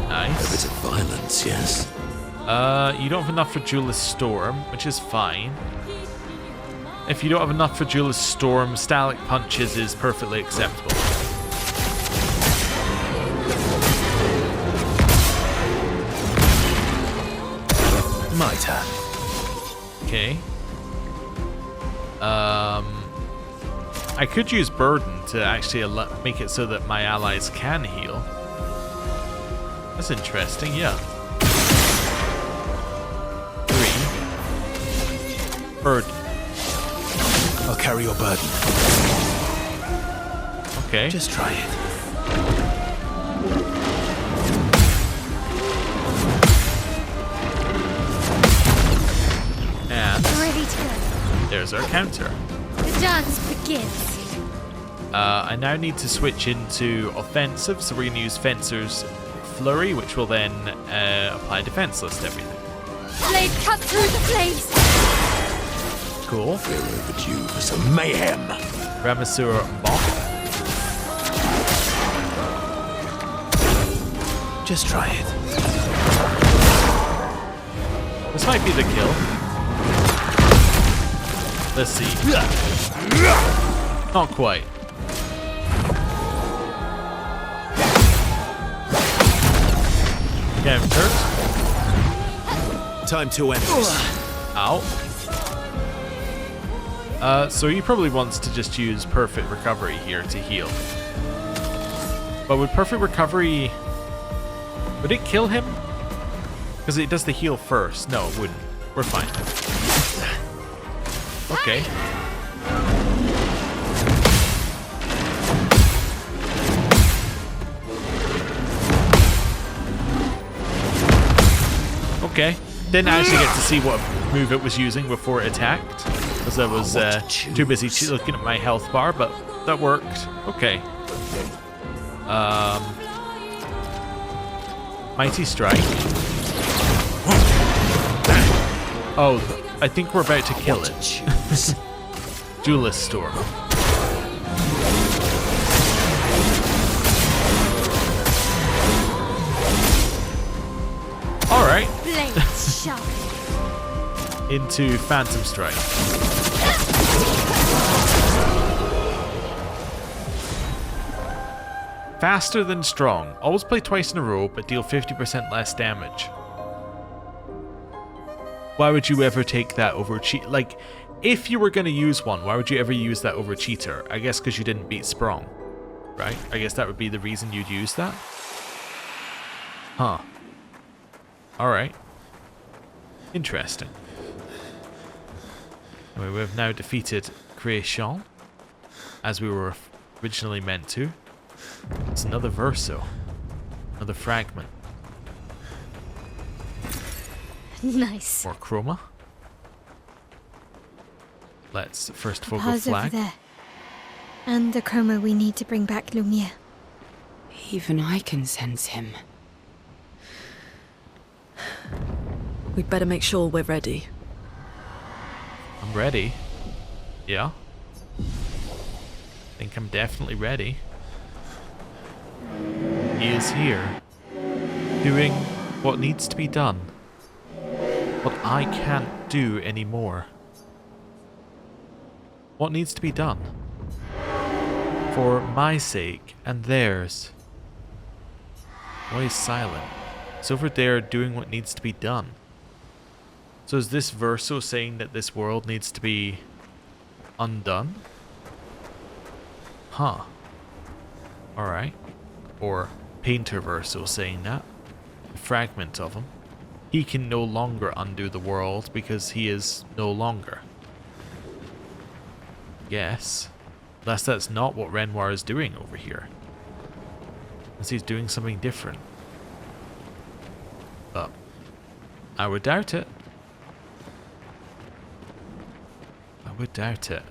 A Nice. bit of violence, yes? You don't have enough for Duelist Storm, which is fine. If you don't have enough for Duelist Storm, Stallic Punches is perfectly acceptable. My turn. Okay. I could use Burden to actually make it so that my allies can heal. That's interesting, yeah. 3. Burden. I'll carry your burden. Okay. Just try it. And Ready to go. there's our counter. The dance begins. I now need to switch into offensive, so we're going to use Fencer's Flurry, which will then apply defenseless to everything. Blade cut through the flames. Cool. We're overdue for some mayhem. Ramasur Mop. Just try it. This might be the kill. Let's see. Not quite. Countered. Time to end this. Ow. So he probably wants to just use Perfect Recovery here to heal. But would Perfect Recovery... would it kill him? Because it does the heal first. No, it wouldn't. We're fine. Okay. Okay. Didn't actually get to see what move it was using before it attacked, because I was too busy looking at my health bar, but that worked. Okay. Mighty Strike. Oh, I think we're about to kill it. Duelist Storm. Alright. Blade sharp. Into Phantom Strike. Faster than strong. Always play twice in a row, but deal 50% less damage. Why would you ever take that over cheat? Like, if you were going to use one, why would you ever use that over cheater? I guess because you didn't beat Sprung, right? I guess that would be the reason you'd use that. Huh. Alright. Interesting. Anyway, we have now defeated Creation, as we were originally meant to. It's another verso. Another fragment. Nice. More chroma. Let's first focal Papa's over flag. there. And the chroma we need to bring back Lumiere. Even I can sense him. We'd better make sure we're ready. I'm ready. Yeah. Think I'm definitely ready. He is here. Doing what needs to be done. What I can't do anymore. What needs to be done? For my sake and theirs. Why is silent? It's over there doing what needs to be done. So is this verso saying that this world needs to be undone? Huh. Alright. Or Painter verso saying that. A fragment of him. He can no longer undo the world because he is no longer. Yes. Unless that's not what Renoir is doing over here. Unless he's doing something different. But I would doubt it. I would doubt it.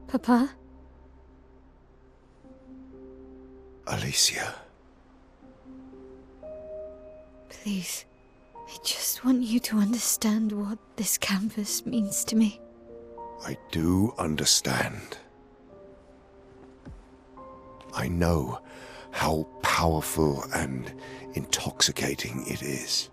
Papa? Alicia. Please. I just want you to understand what this canvas means to me. I do understand. I know how powerful and intoxicating it is.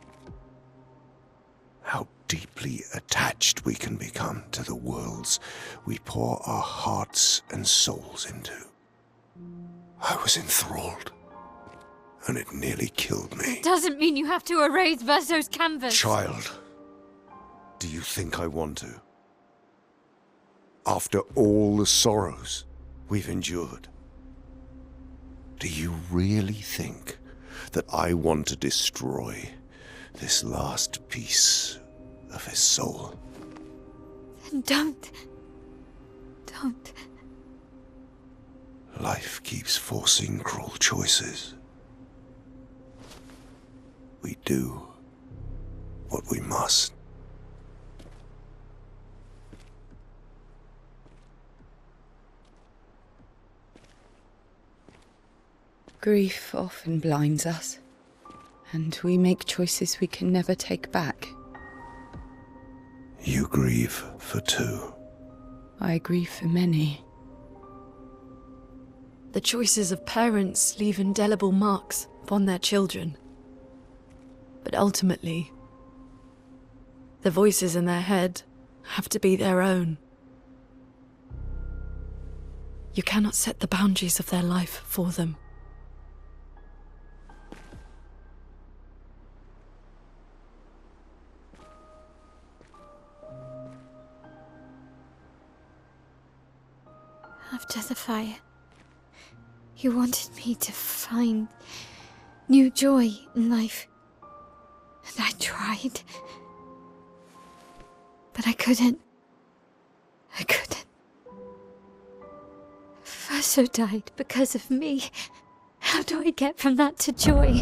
How deeply attached we can become to the worlds we pour our hearts and souls into. I was enthralled, and it nearly killed me. Doesn't mean you have to erase Verso's canvas. Child, do you think I want to? After all the sorrows we've endured, do you really think that I want to destroy this last piece of his soul? Then don't. Don't. Life keeps forcing cruel choices. We do what we must. Grief often blinds us, and we make choices we can never take back. You grieve for two. I grieve for many. The choices of parents leave indelible marks upon their children. But ultimately, the voices in their head have to be their own. You cannot set the boundaries of their life for them. After the fire, you wanted me to find new joy in life. And I tried. But I couldn't. I couldn't. Verso died because of me. How do I get from that to joy?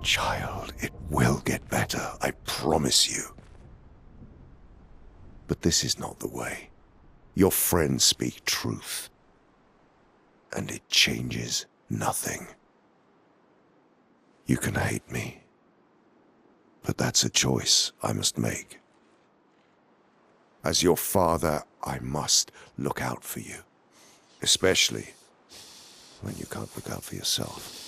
Child, it will get better, I promise you. But this is not the way. Your friends speak truth. And it changes nothing. You can hate me. But that's a choice I must make. As your father, I must look out for you. Especially when you can't look out for yourself.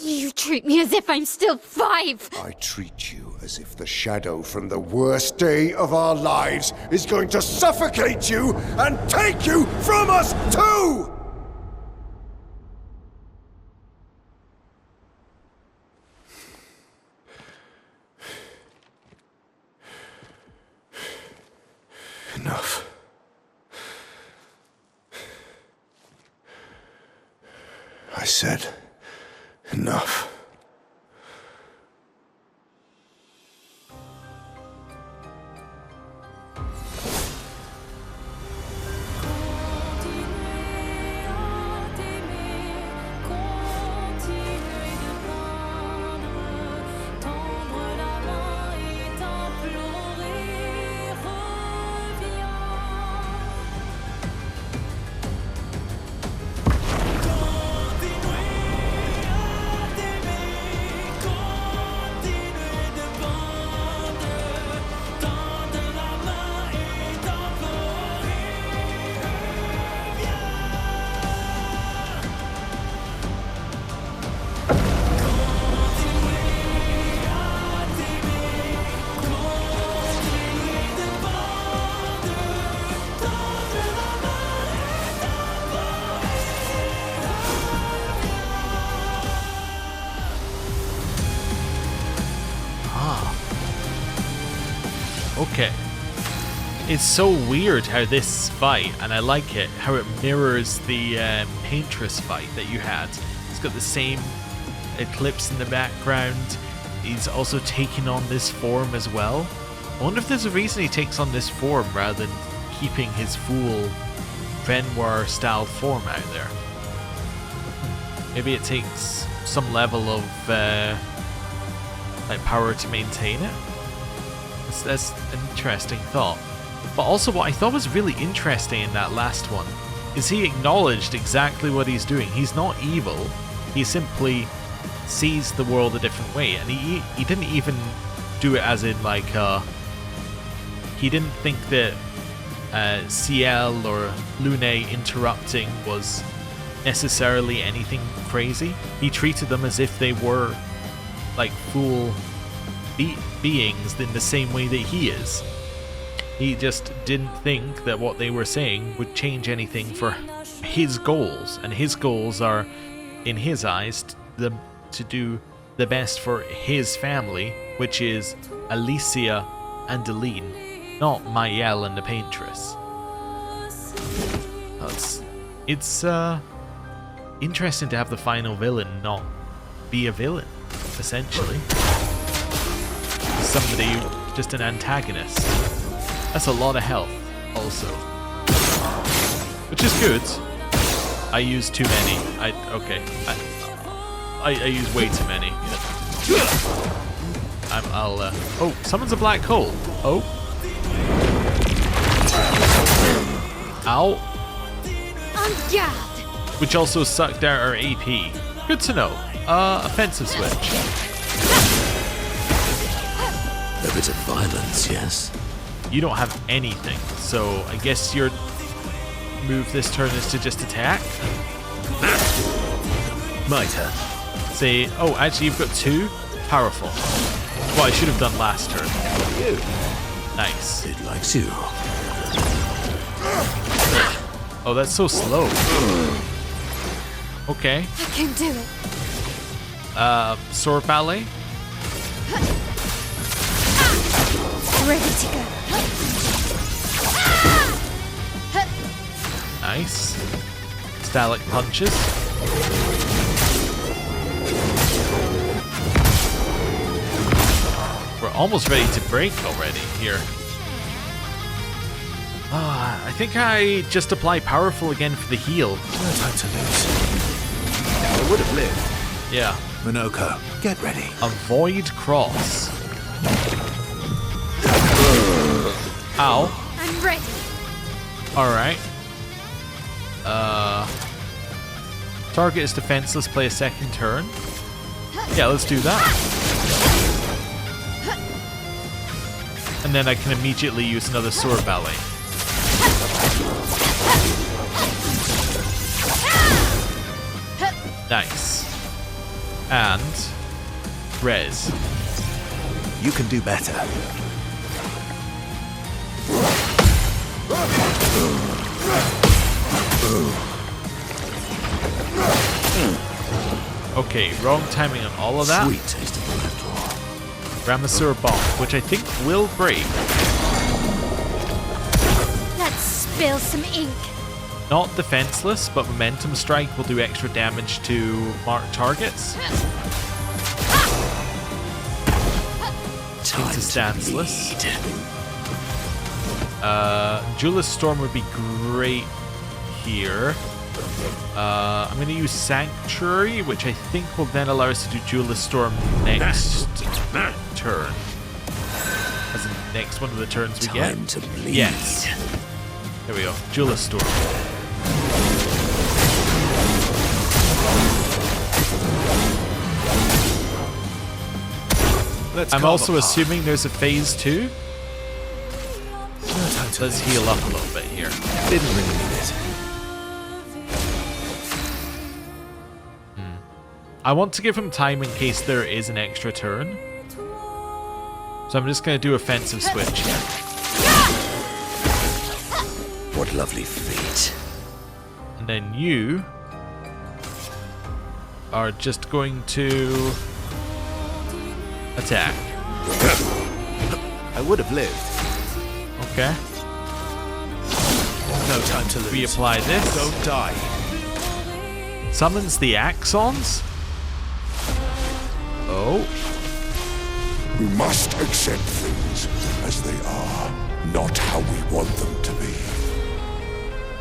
You treat me as if I'm still 5! I treat you as if the shadow from the worst day of our lives is going to suffocate you and take you from us too! Enough. I said enough. Okay. It's so weird how this fight, and I like it, how it mirrors the Paintress fight that you had. It's got the same eclipse in the background. He's also taking on this form as well. I wonder if there's a reason he takes on this form rather than keeping his full Renoir style form out there. Maybe it takes some level of like power to maintain it. That's an interesting thought. But also what I thought was really interesting in that last one is he acknowledged exactly what he's doing. He's not evil. He simply sees the world a different way, and he didn't even do it as in like he didn't think that Ciel or Lune interrupting was necessarily anything crazy. He treated them as if they were like full beings in the same way that he is. He just didn't think that what they were saying would change anything for his goals, and his goals are, in his eyes, to do the best for his family, which is Alicia and Deline, not Mayel and the Paintress. It's interesting to have the final villain not be a villain, essentially. Somebody, just an antagonist. That's a lot of health, also. Which is good. I use too many. I use way too many. Oh, someone's a black hole. Oh. Ow. On guard. Which also sucked out our AP. Good to know. Offensive switch. A bit of violence, yes? You don't have anything, so I guess your move this turn is to just attack? My turn. Say, oh, actually you've got 2? Powerful. What I should have done last turn. You. Nice. It likes you. Oh, that's so slow. Okay. I can do it. Sword ballet? Ready to go. Nice. Stalic punches. We're almost ready to break already here. I think I just apply powerful again for the heal. No time to lose. I would have lived. Yeah. Monoko, get ready. A void cross. Ow. I'm ready. Alright. Target is defenseless, play a second turn. Yeah, let's do that. And then I can immediately use another sword ballet. Nice. And res. You can do better. Okay, wrong timing on all of that. Sweet taste of the left claw. Ramasur bomb, which I think will break. Let's spill some ink. Not defenseless, but momentum strike will do extra damage to marked targets. Into stanceless. Jeweler's Storm would be great here. I'm going to use Sanctuary, which I think will then allow us to do Jeweler's Storm next turn. As in the next one of the turns we get. Time to bleed. Yes. There we go. Jeweler's Storm. I'm also assuming there's a phase 2. No time to Let's heal up a little bit here. Didn't really need it. I want to give him time in case there is an extra turn. So I'm just going to do offensive switch here. What lovely feet. And then you are just going to attack. I would have lived. Okay. No time to lose. Reapply this. Don't die. Summons the Axons. Oh. We must accept things as they are, not how we want them to be.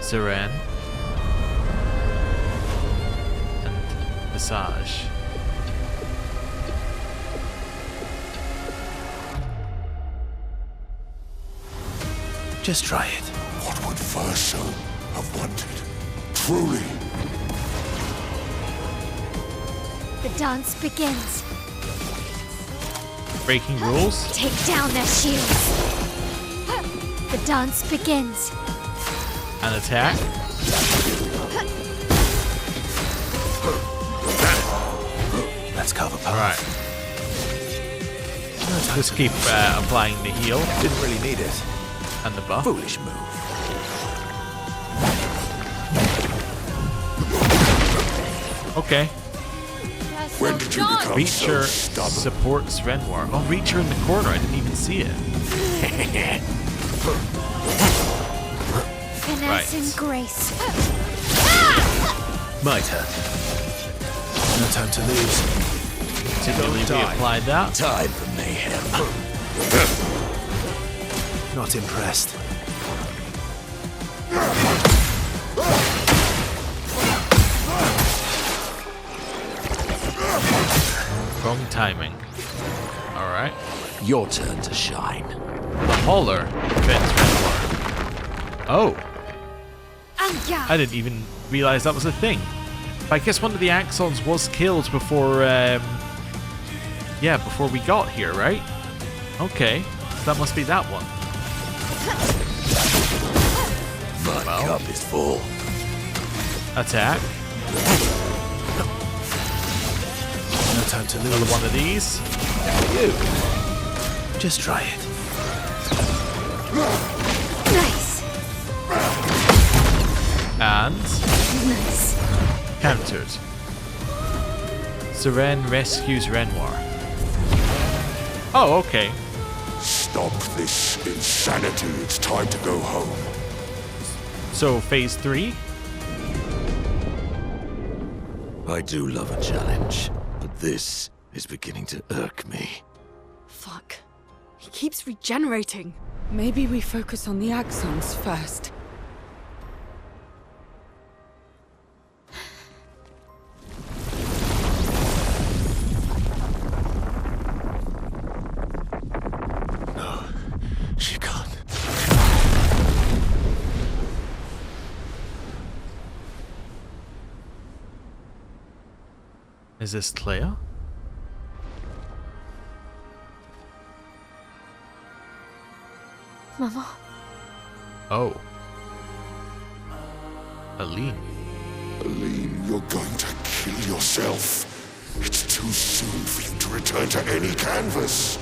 Siren. And Visage. Just try it. What would Verso have wanted? Truly. The dance begins. Breaking rules. Take down their shields. The dance begins. An attack. Let's cover path. Alright. Just keep applying the heal Didn't really need it. and the buff. Foolish move. Okay. When did you become so Reacher stubborn? supports Renoir. Oh, Reacher in the corner. I didn't even see it. Finesse and Right. grace. My turn. No time to lose. Didn't really die. reapply that. Time for mayhem. Not impressed. Wrong timing. Alright. Your turn to shine. The Hauler defends Renoir. Oh, I didn't even realize that was a thing. I guess one of the Axons was killed before, before we got here, right? Okay, that must be that one. My cup is full. Attack. No time to Another lose. one of these. You. Just try it. Nice. And Nice. countered. Seren rescues Renoir. Oh, okay. Stop this insanity. It's time to go home. So phase 3. I do love a challenge, but this is beginning to irk me. Fuck. He keeps regenerating. Maybe we focus on the axons first. She can't. Is this Clair? Mama. Oh. Aline. Aline, you're going to kill yourself. It's too soon for you to return to any canvas.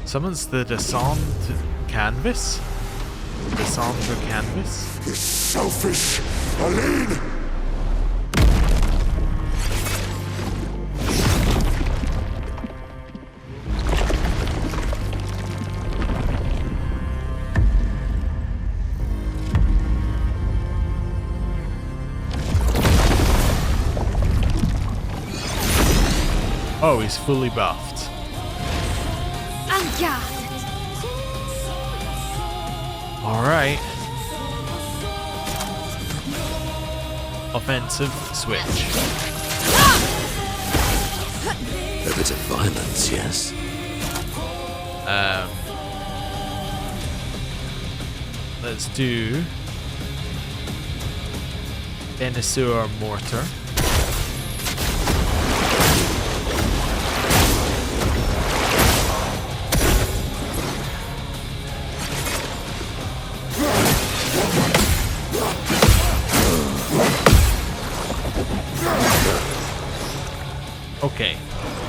Summons the Descendre canvas? Descendre canvas? You're selfish, Aline! Oh, he's fully buffed. En garde. Alright. Offensive switch. A bit of violence, yes? Let's do Venezuela mortar. Okay,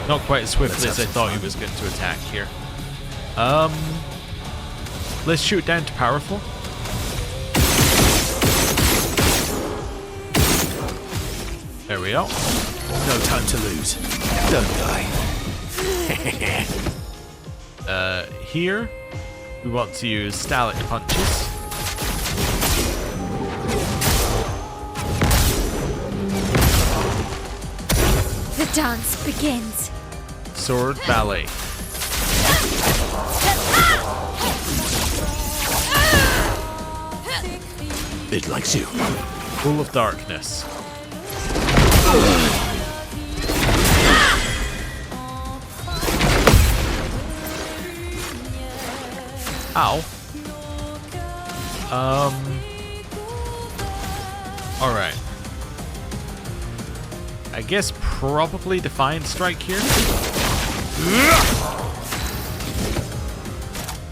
not quite as swiftly as I thought he was going to attack here. Let's shoot down to powerful. There we go. No time to lose. Don't die. Here, we want to use stallic punches. The dance begins. Sword ballet. It likes you. Pool of darkness. Ow. Alright. I guess probably Defiant Strike here.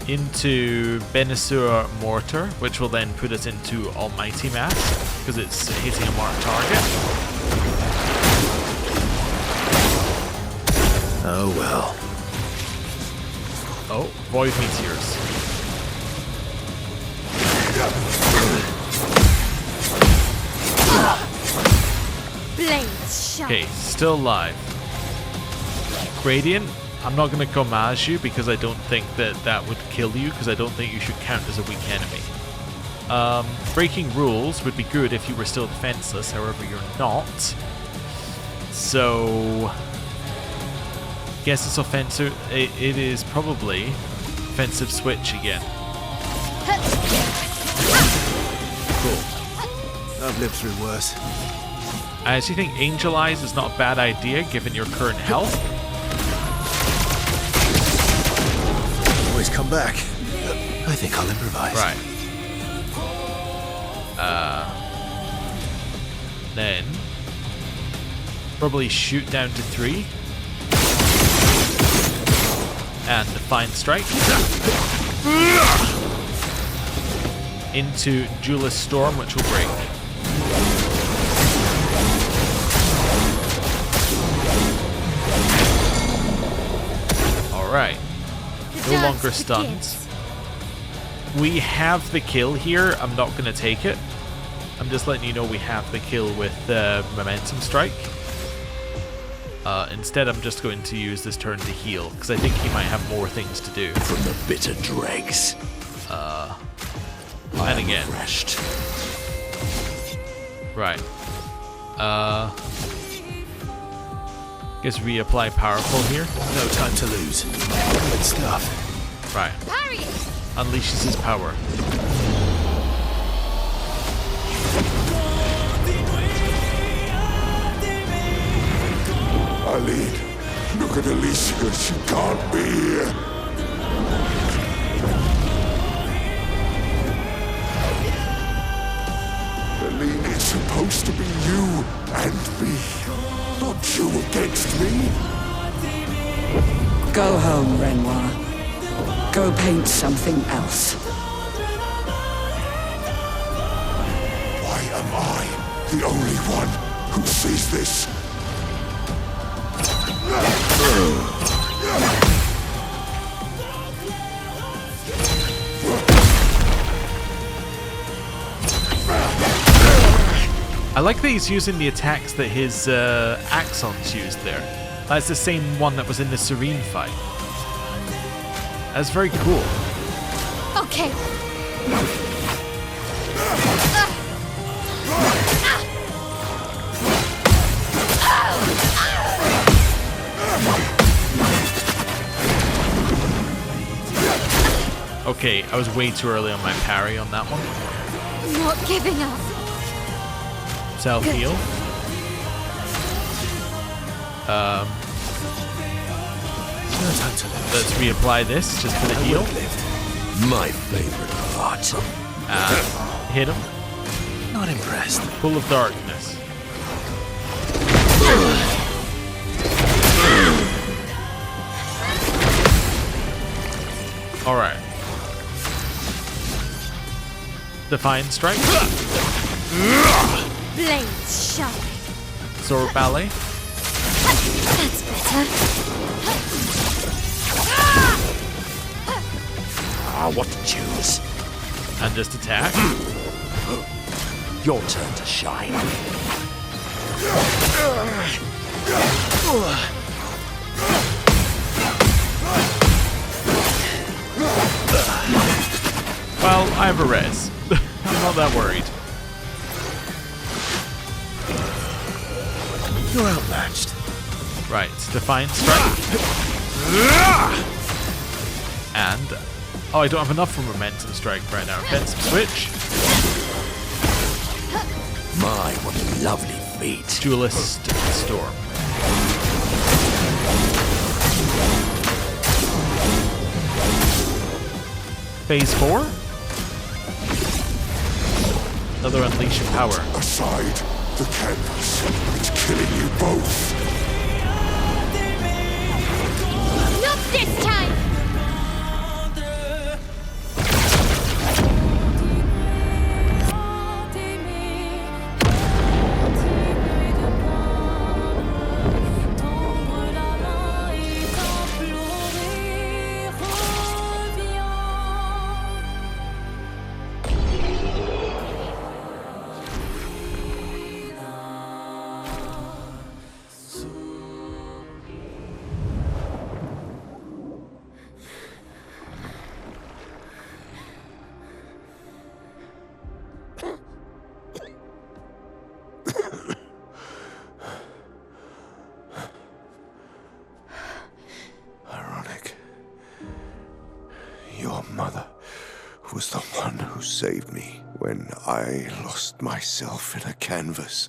Into Venezuela Mortar, which will then put us into Almighty Mass, because it's hitting a marked target. Oh well. Oh, Void Meteors. Blades sharp. Okay, still alive. Gradient, I'm not going to come as you because I don't think that would kill you, because I don't think you should count as a weak enemy. Breaking rules would be good if you were still defenseless, however you're not. So, guess it's offensive. It is probably offensive switch again. Cool. I've lived through worse. I actually think Angel Eyes is not a bad idea given your current health. Always come back. I think I'll improvise. Right. Then probably shoot down to 3. And Defiant Strike. Into Duelist Storm, which will break. Alright. No longer stunned. We have the kill here. I'm not going to take it. I'm just letting you know we have the kill with Momentum Strike. Instead, I'm just going to use this turn to heal, because I think he might have more things to do. From the bitter dregs. And again. Refreshed. Right. Guess reapply powerful here. No time to lose. Good stuff. Right. Parry it. Unleashes his power. Aline, look at Alicia. She can't be here. Aline, it's supposed to be you and me. Not you against me. Go home, Renoir. Go paint something else. Why am I the only one who sees this? I like that he's using the attacks that his Axons used there. That's the same one that was in the Serene fight. That's very cool. Okay. Okay, I was way too early on my parry on that one. Not giving up. Self-heal. No time to lose. Let's reapply this just for the heal. My favorite part. Hit him. Not impressed. Full of darkness. Alright. Defiant Strike. Blades sharp. Sword Ballet. That's better. What to choose? And just attack. Your turn to shine. Well, I have a res. I'm not that worried. You're outmatched. Right, Defiant Strike. And... oh, I don't have enough for Momentum Strike right now. Offensive Switch. My, what lovely feet. Duelist Storm. Phase 4? Another Unleash of Power. Aside the canvas. It's killing you both. Not this time! Your mother was the one who saved me when I lost myself in a canvas.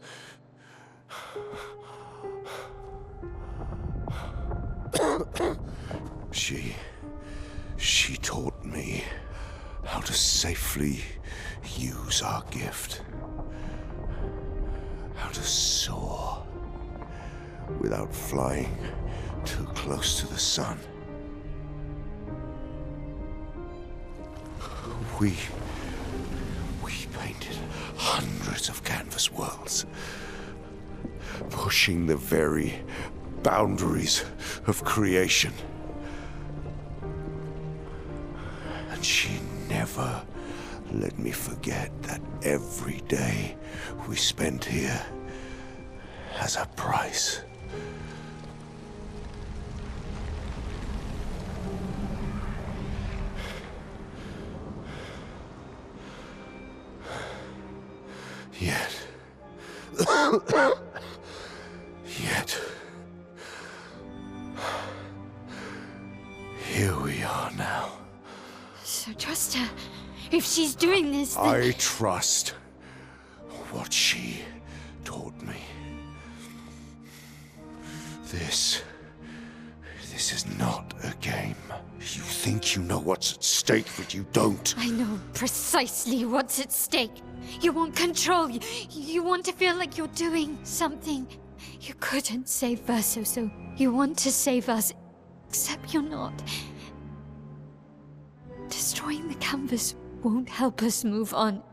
She taught me how to safely use our gift. How to soar without flying too close to the sun. We painted hundreds of canvas worlds, pushing the very boundaries of creation. And she never let me forget that every day we spent here has a price. Yet, here we are now. So trust her. If she's doing this, then... I trust what she taught me. This is not a game. You think you know what's at stake, but you don't. I know precisely what's at stake. You want control. You want to feel like you're doing something. You couldn't save Verso, so you want to save us. Except you're not. Destroying the canvas won't help us move on.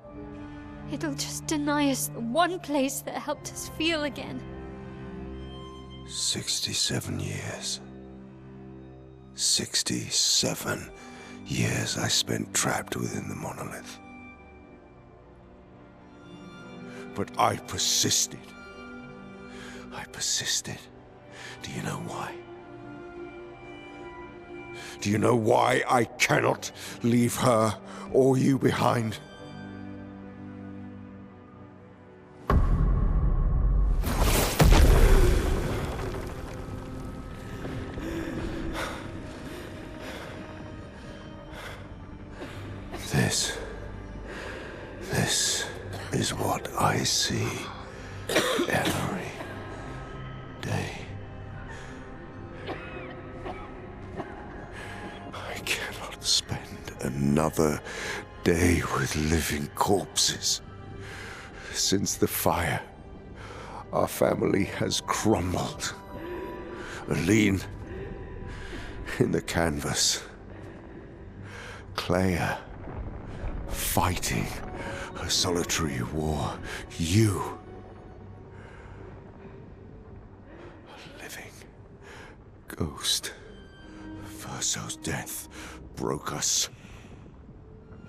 It'll just deny us the one place that helped us feel again. 67 years. 67 years I spent trapped within the monolith. But I persisted. I persisted. Do you know why? Do you know why I cannot leave her or you behind? This is what I see every day. I cannot spend another day with living corpses. Since the fire, our family has crumbled. Aline, in the canvas. Clair, fighting a solitary war. You, a living ghost. Verso's death broke us.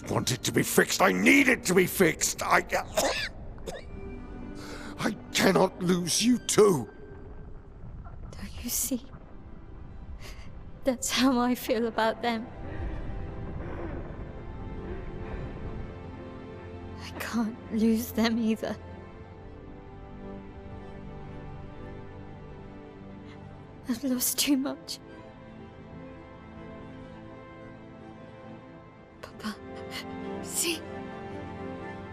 Want it to be fixed. I need it to be fixed. I cannot lose you too. Don't you see? That's how I feel about them. I can't lose them either. I've lost too much. Papa, see?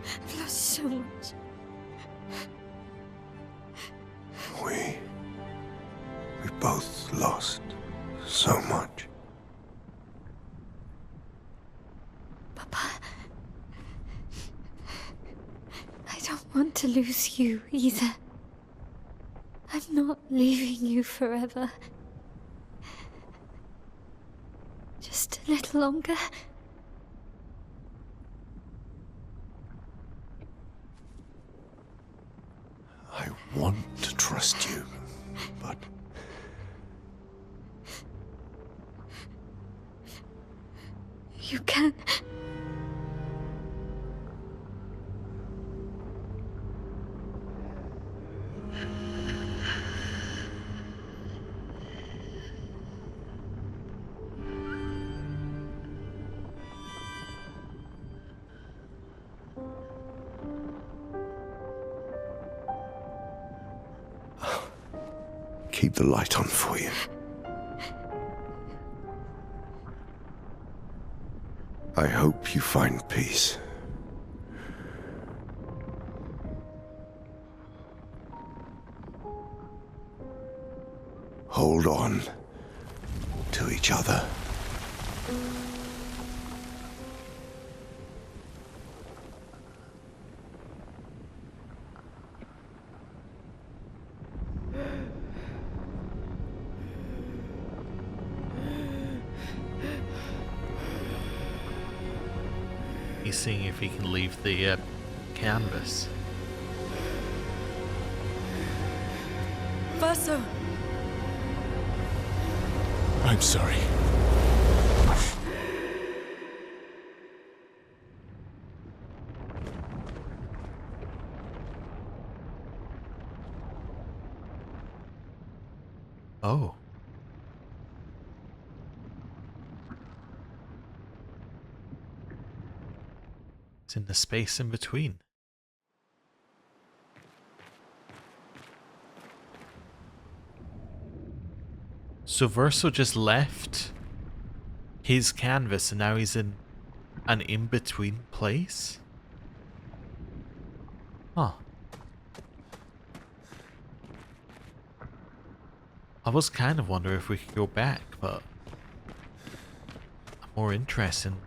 I've lost so much. We both lost so much. Papa, I don't want to lose you either. I'm not leaving you forever. Just a little longer. I want to trust you, but... You can. Keep the light on for you. I hope you find peace. Hold on to each other. He's seeing if he can leave the canvas. Verso! I'm sorry. Oh. It's in the space in between. So Verso just left his canvas and now he's in an in-between place? Huh. I was kind of wondering if we could go back, but I'm more interested in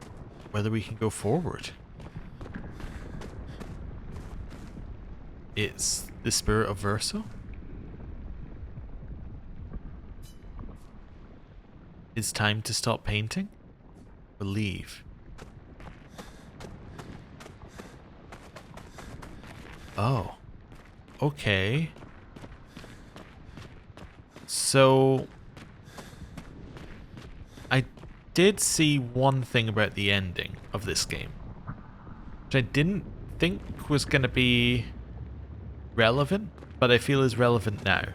whether we can go forward. It's the spirit of Verso? It's time to stop painting? Or leave? Oh. Okay. So... I did see one thing about the ending of this game, which I didn't think was going to be relevant, but I feel is relevant now.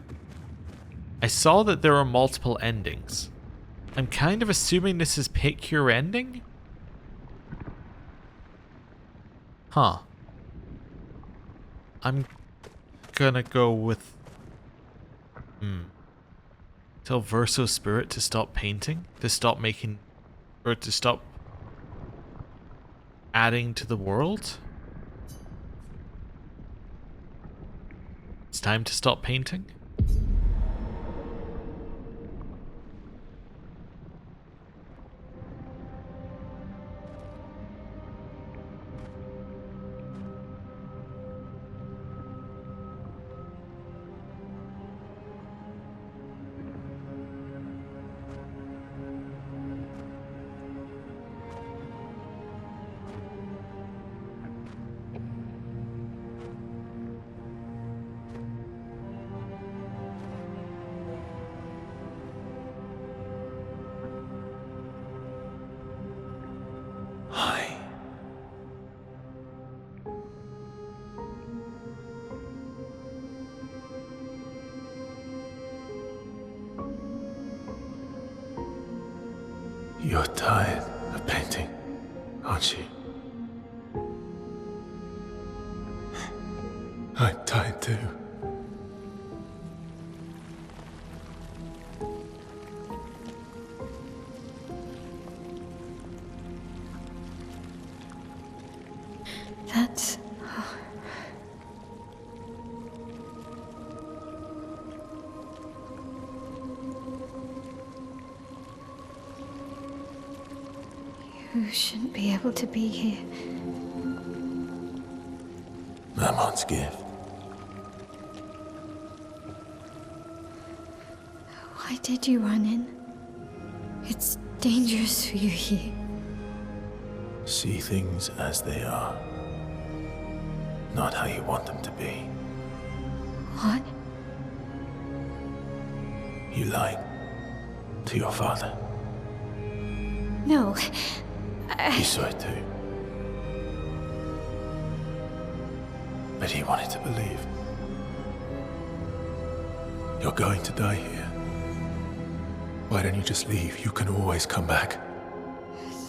I saw that there are multiple endings. I'm kind of assuming this is pick your ending? Huh. I'm gonna go with... Tell Verso Spirit to stop painting? To stop making... Or to stop... adding to the world? It's time to stop painting? You're tired of painting, aren't you? I'm tired too. That's... You shouldn't be able to be here. Mamon's gift. Why did you run in? It's dangerous for you here. See things as they are. Not how you want them to be. What? You lied to your father. No. He saw it too. But he wanted to believe. You're going to die here. Why don't you just leave? You can always come back.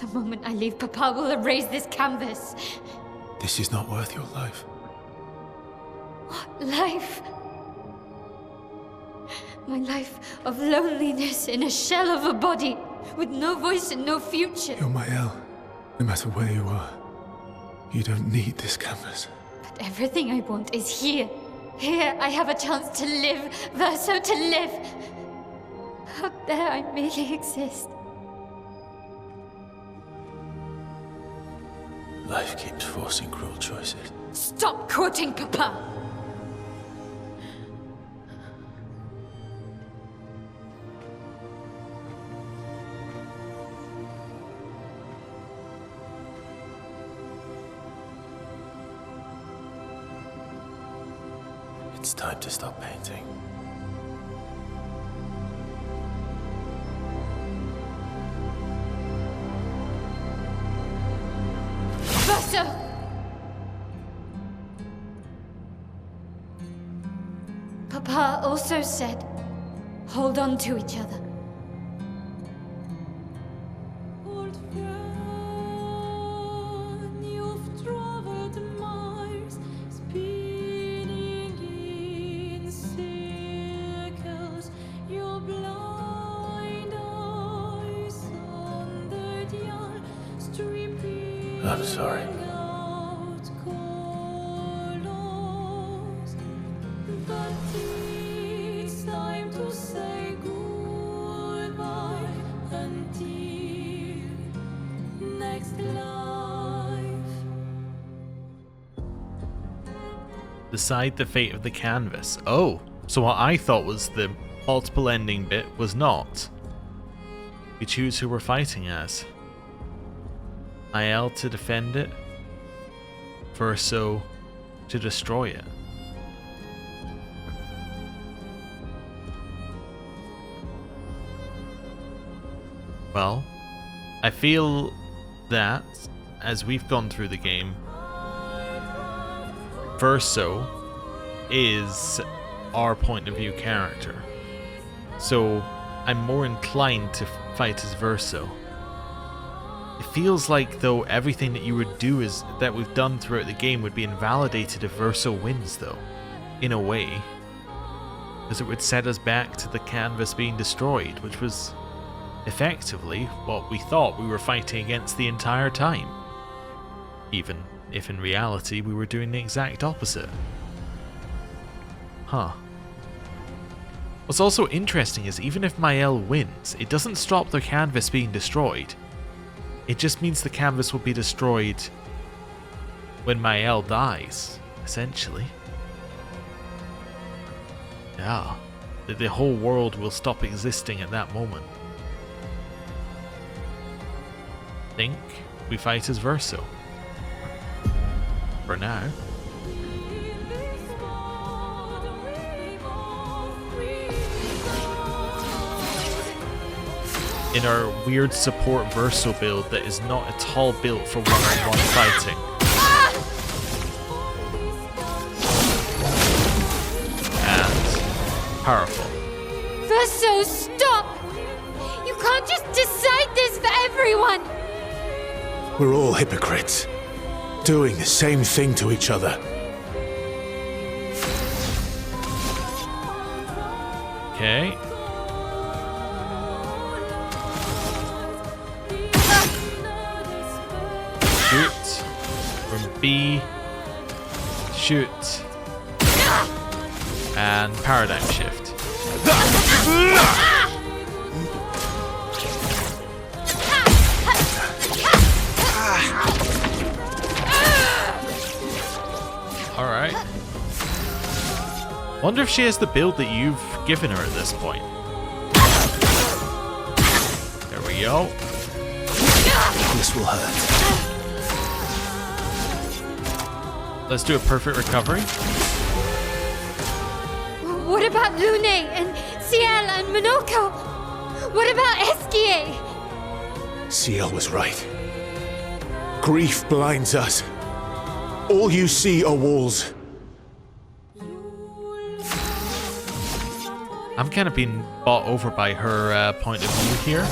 The moment I leave, Papa will erase this canvas. This is not worth your life. What life? My life of loneliness in a shell of a body, with no voice and no future. You're my Elle, no matter where you are. You don't need this canvas. But everything I want is here. Here I have a chance to live, Verso, to live. Out there I merely exist. Life keeps forcing cruel choices. Stop quoting Papa! It's time to stop painting. Verso! Papa also said, hold on to each other. I'm sorry. Decide the fate of the canvas. Oh, so what I thought was the multiple ending bit was not. We choose who we're fighting as. IL to defend it, Verso to destroy it. Well, I feel that as we've gone through the game, Verso is our point of view character. So I'm more inclined to fight as Verso. It feels like though everything that you would do is that we've done throughout the game would be invalidated if Verso wins though, in a way. Because it would set us back to the canvas being destroyed, which was effectively what we thought we were fighting against the entire time. Even if in reality we were doing the exact opposite. Huh. What's also interesting is even if Mael wins, it doesn't stop the canvas being destroyed. It just means the canvas will be destroyed when Mael dies, essentially. Yeah, the whole world will stop existing at that moment. I think we fight as Verso. For now. In our weird support Verso build that is not at all built for one-on-one fighting. And powerful. Verso, stop! You can't just decide this for We're all hypocrites, doing the same thing to each other. Okay. Shoot. From B. Shoot. And paradigm shift. Alright. Wonder if she has the build that you've given her at this point. There we go. This will hurt. Let's do a perfect recovery. What about Lune and Ciel and Monoko? What about Esquier? Ciel was right. Grief blinds us. All you see are walls. I'm kind of being bought over by her point of view here,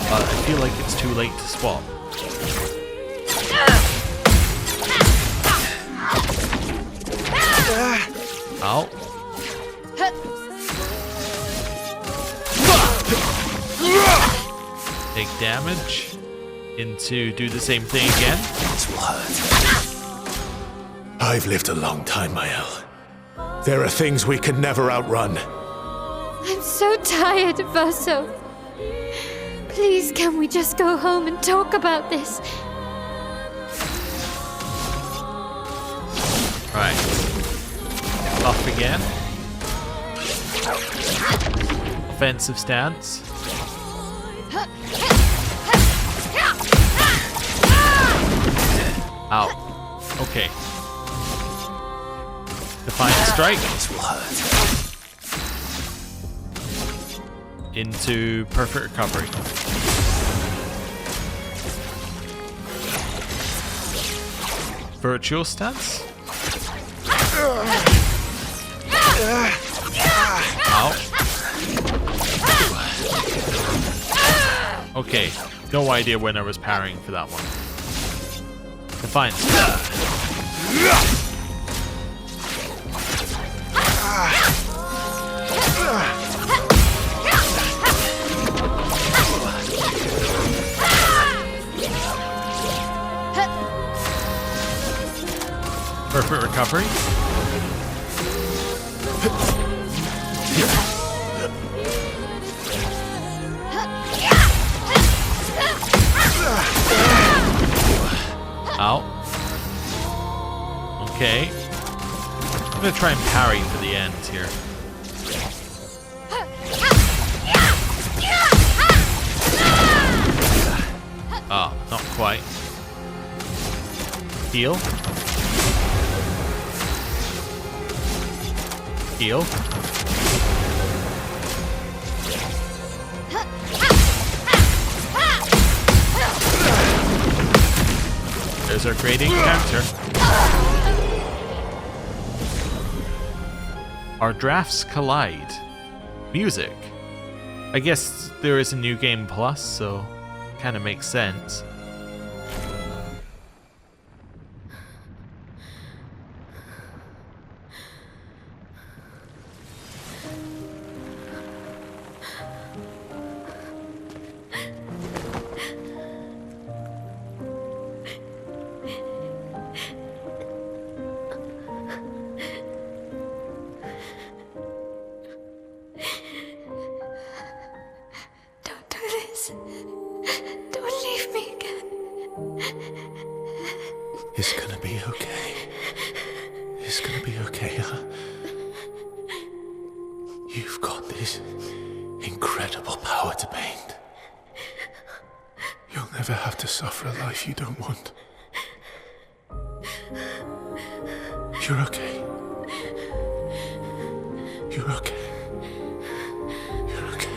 but I feel like it's too late to swap. Ow. Take damage. Into do the same thing again. This will hurt. I've lived a long time, Mael. There are things we can never outrun. I'm so tired, Verso. Please, can we just go home and talk about this? Right. Buff again. Offensive stance. Ow. Okay. Defiant strike. This will hurt. Into perfect recovery. Virtual stance. Ow. Okay. No idea when I was parrying for that one. Defiant strike. Perfect recovery. Ow. Okay. I'm gonna try and parry for the end here. Oh, not quite. Heal. Heal. There's our grading counter. Our drafts collide. Music. I guess there is a new game plus, so kind of makes sense. Don't do this. Don't leave me again. It's gonna be okay. It's gonna be okay, huh? You've got this incredible power to paint. You'll never have to suffer a life you don't want. You're okay. You're okay. You're okay.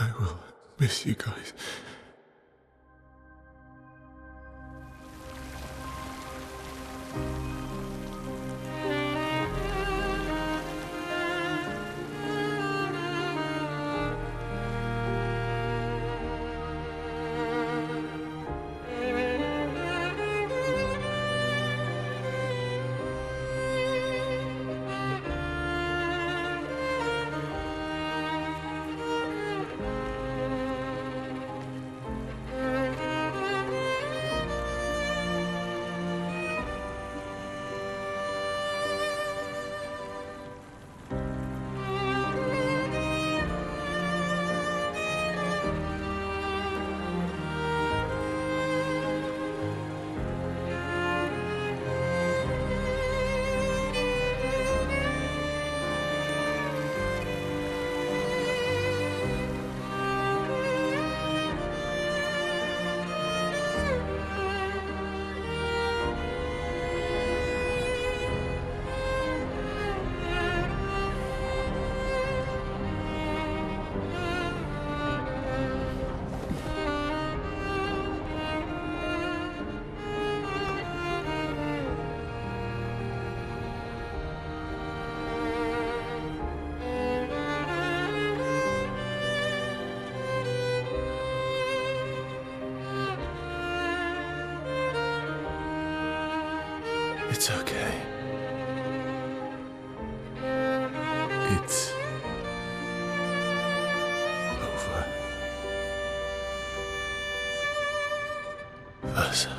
I will miss you guys. It's okay. It's over. Versa.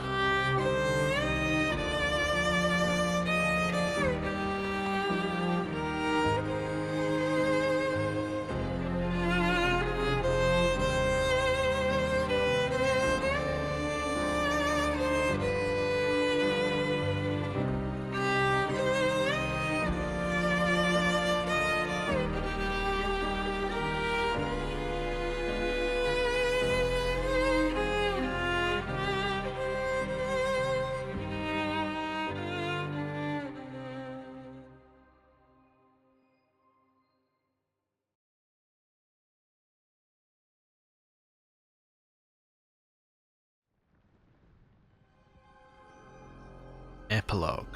Epilogue.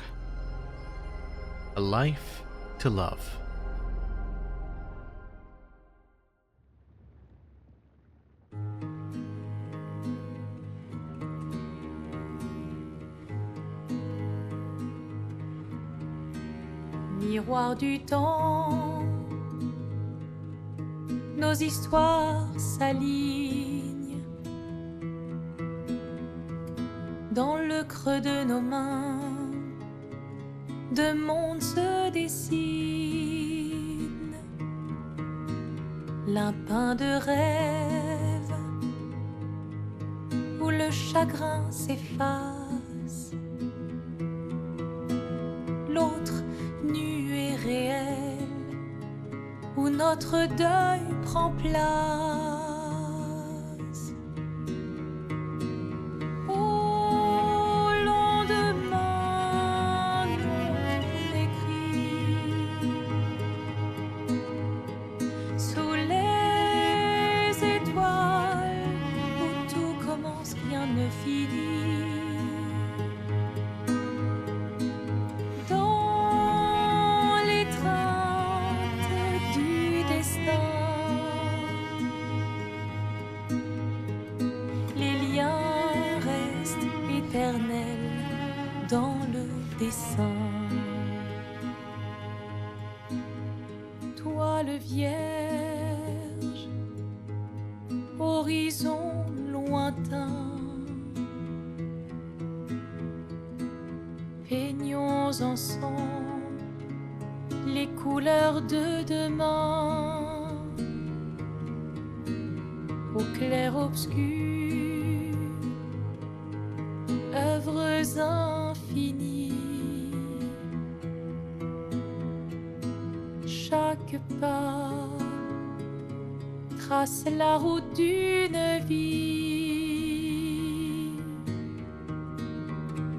A life to love. Miroir du temps, nos histoires s'alignent dans le creux de nos mains. Deux mondes se dessinent, l'un peint de rêve où le chagrin s'efface, l'autre nu et réel où notre deuil prend place. Dans le dessin, toile vierge, horizon lointain, peignons ensemble les couleurs de demain, au clair obscur. Œuvres infinies, chaque pas trace la route d'une vie.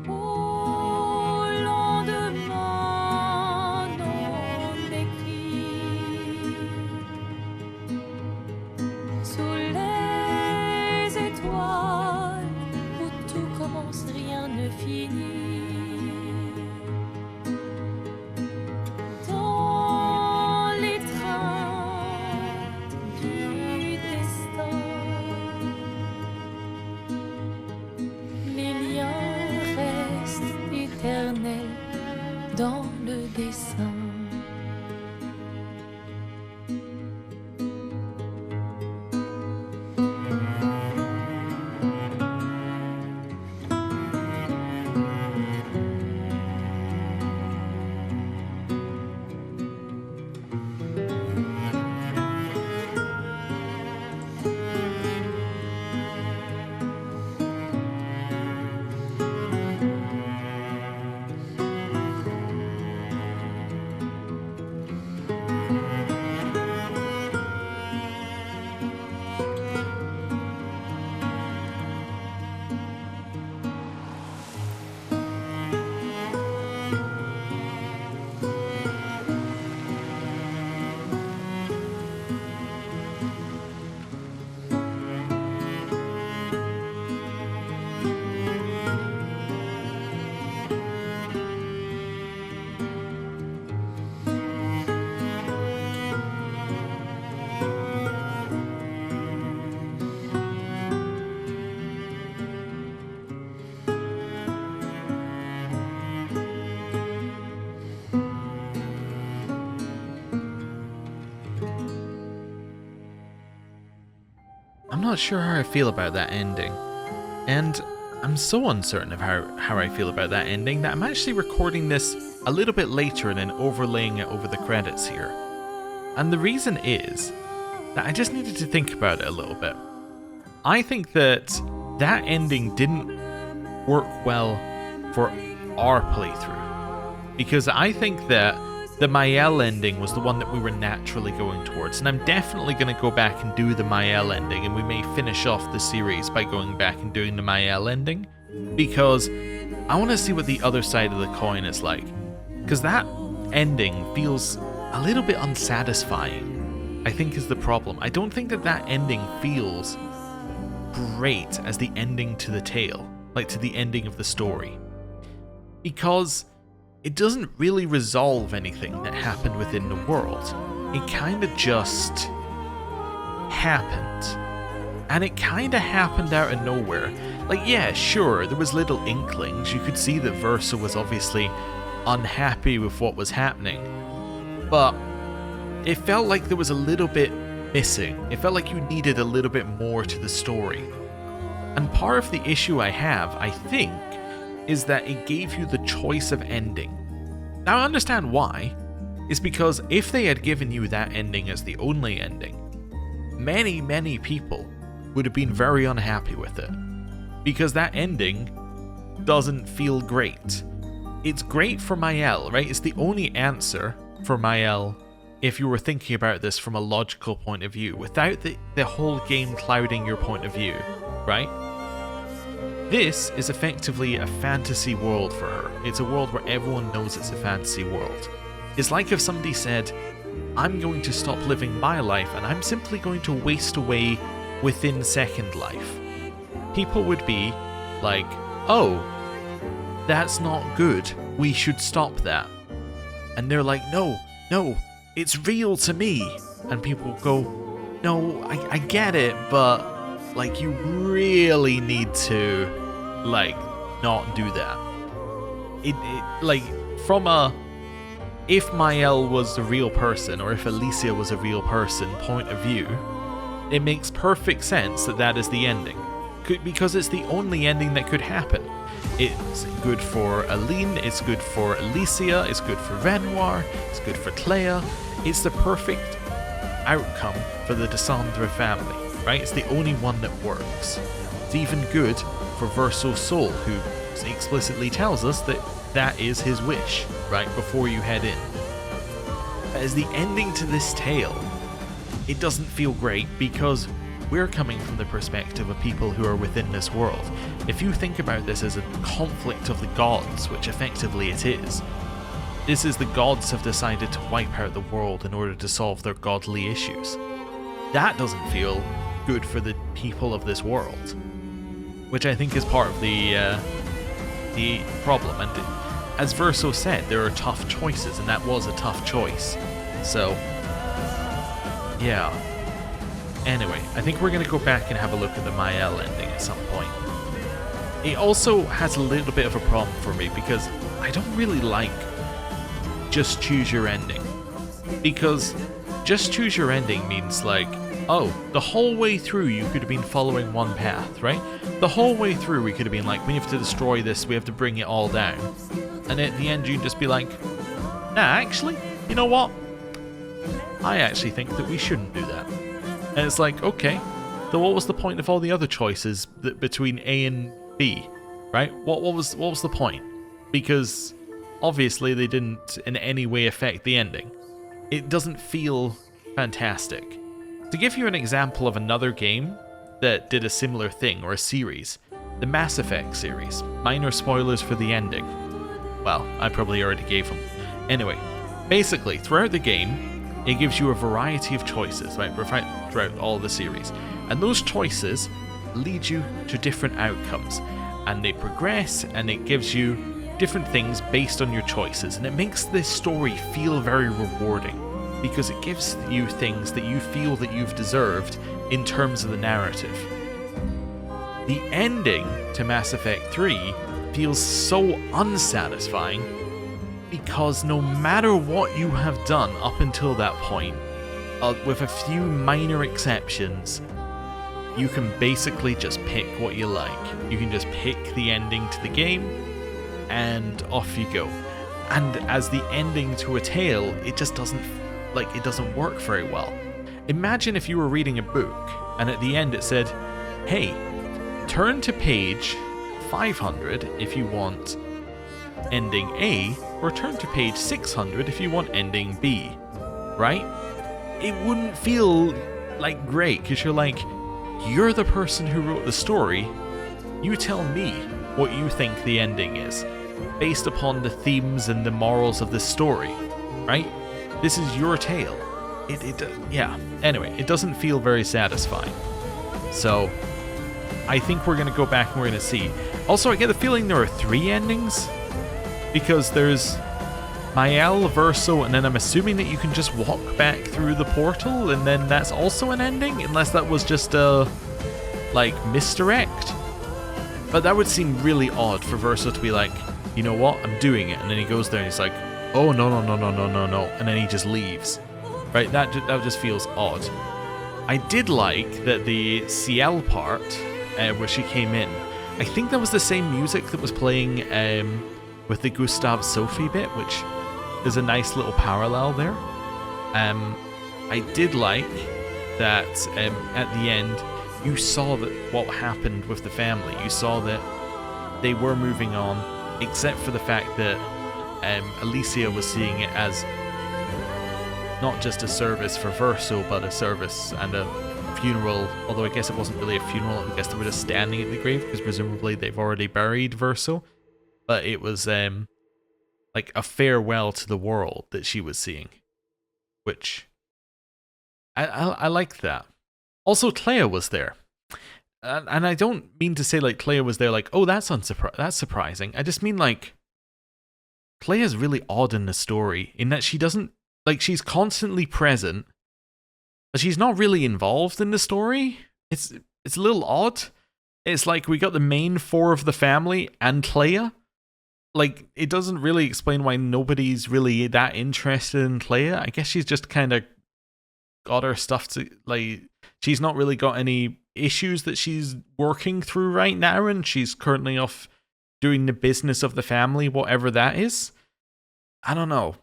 Au lendemain non écrit, sous fini. Dans les trains du destin, les liens restent éternels dans le dessin. I'm not sure how I feel about that ending, and I'm so uncertain of how I feel about that ending that I'm actually recording this a little bit later and then overlaying it over the credits here. And the reason is that I just needed to think about it a little bit. I think that that ending didn't work well for our playthrough, because I think that the Mael ending was the one that we were naturally going towards, and I'm definitely going to go back and do the Mael ending, and we may finish off the series by going back and doing the Mael ending, because I want to see what the other side of the coin is like, because that ending feels a little bit unsatisfying, I think is the problem. I don't think that that ending feels great as the ending to the tale, like to the ending of the story, because it doesn't really resolve anything that happened within the world. It kind of just happened. And it kind of happened out of nowhere. Like, yeah, sure, there was little inklings. You could see that Versa was obviously unhappy with what was happening. But it felt like there was a little bit missing. It felt like you needed a little bit more to the story. And part of the issue I have, I think, is that it gave you the choice of ending. Now I understand why. It's because if they had given you that ending as the only ending, many people would have been very unhappy with it. Because that ending doesn't feel great. It's great for Mael, right? It's the only answer for Mael if you were thinking about this from a logical point of view, without the whole game clouding your point of view, right? This is effectively a fantasy world for her. It's a world where everyone knows it's a fantasy world. It's like if somebody said, I'm going to stop living my life and I'm simply going to waste away within Second Life. People would be like, oh, that's not good. We should stop that. And they're like, no, it's real to me. And people go, no, I get it, but like, you really need to, like, not do that. It like, from a, if Mael was a real person, or if Alicia was a real person point of view, it makes perfect sense that that is the ending. Because it's the only ending that could happen. It's good for Aline, it's good for Alicia, it's good for Renoir, it's good for Claire. It's the perfect outcome for the Descendre family. Right? It's the only one that works. It's even good for Verso's soul, who explicitly tells us that that is his wish, right, before you head in. But as the ending to this tale, it doesn't feel great because we're coming from the perspective of people who are within this world. If you think about this as a conflict of the gods, which effectively it is, this is the gods have decided to wipe out the world in order to solve their godly issues. That doesn't feel good for the people of this world, which I think is part of the the problem. And as Verso said, there are tough choices, and that was a tough choice. So, yeah. Anyway, I think we're going to go back and have a look at the Mael ending at some point. It also has a little bit of a problem for me because I don't really like just choose your ending. Because just choose your ending means like, oh, the whole way through you could have been following one path, right? The whole way through we could have been like, we have to destroy this, we have to bring it all down. And at the end you'd just be like, nah, actually, you know what? I actually think that we shouldn't do that. And it's like, okay, so what was the point of all the other choices between A and B, right? What was the point? Because obviously they didn't in any way affect the ending. It doesn't feel fantastic. To give you an example of another game that did a similar thing, or a series, the Mass Effect series. Minor spoilers for the ending. Well, I probably already gave them. Anyway, basically, throughout the game, it gives you a variety of choices, right, throughout all the series. And those choices lead you to different outcomes. And they progress, and it gives you different things based on your choices. And it makes this story feel very rewarding, because it gives you things that you feel that you've deserved in terms of the narrative. The ending to Mass Effect 3 feels so unsatisfying, because no matter what you have done up until that point, with a few minor exceptions, you can basically just pick what you like. You can just pick the ending to the game, and off you go. And as the ending to a tale, it just doesn't work very well. Imagine if you were reading a book, and at the end it said, hey, turn to page 500 if you want ending A, or turn to page 600 if you want ending B, right? It wouldn't feel like great, because you're like, you're the person who wrote the story, you tell me what you think the ending is, based upon the themes and the morals of this story, right? This is your tale. Yeah. Anyway, it doesn't feel very satisfying. So, I think we're going to go back and we're going to see. Also, I get the feeling there are 3 endings, because there's Mael, Verso, and then I'm assuming that you can just walk back through the portal, and then that's also an ending, unless that was just a, like, misdirect. But that would seem really odd for Verso to be like, you know what, I'm doing it, and then he goes there and he's like, oh, no, and then he just leaves. Right, that just feels odd. I did like that the Ciel part, where she came in, I think that was the same music that was playing with the Gustav Sophie bit, which is a nice little parallel there. I did like that at the end you saw that what happened with the family. You saw that they were moving on, except for the fact that Alicia was seeing it as not just a service for Verso, but a service and a funeral. Although I guess it wasn't really a funeral, I guess they were just standing at the grave, because presumably they've already buried Verso. But it was like a farewell to the world that she was seeing, which I liked that. Also, Clair was there, and I don't mean to say like Clair was there like, oh, that's surprising. I just mean like Clair's really odd in the story in that she doesn't, like, she's constantly present, but she's not really involved in the story. It's a little odd. It's like we got the main 4 of the family and Clair. Like, it doesn't really explain why nobody's really that interested in Clair. I guess she's just kind of got her stuff to, like, she's not really got any issues that she's working through right now, and she's currently off doing the business of the family, whatever that is. I don't know.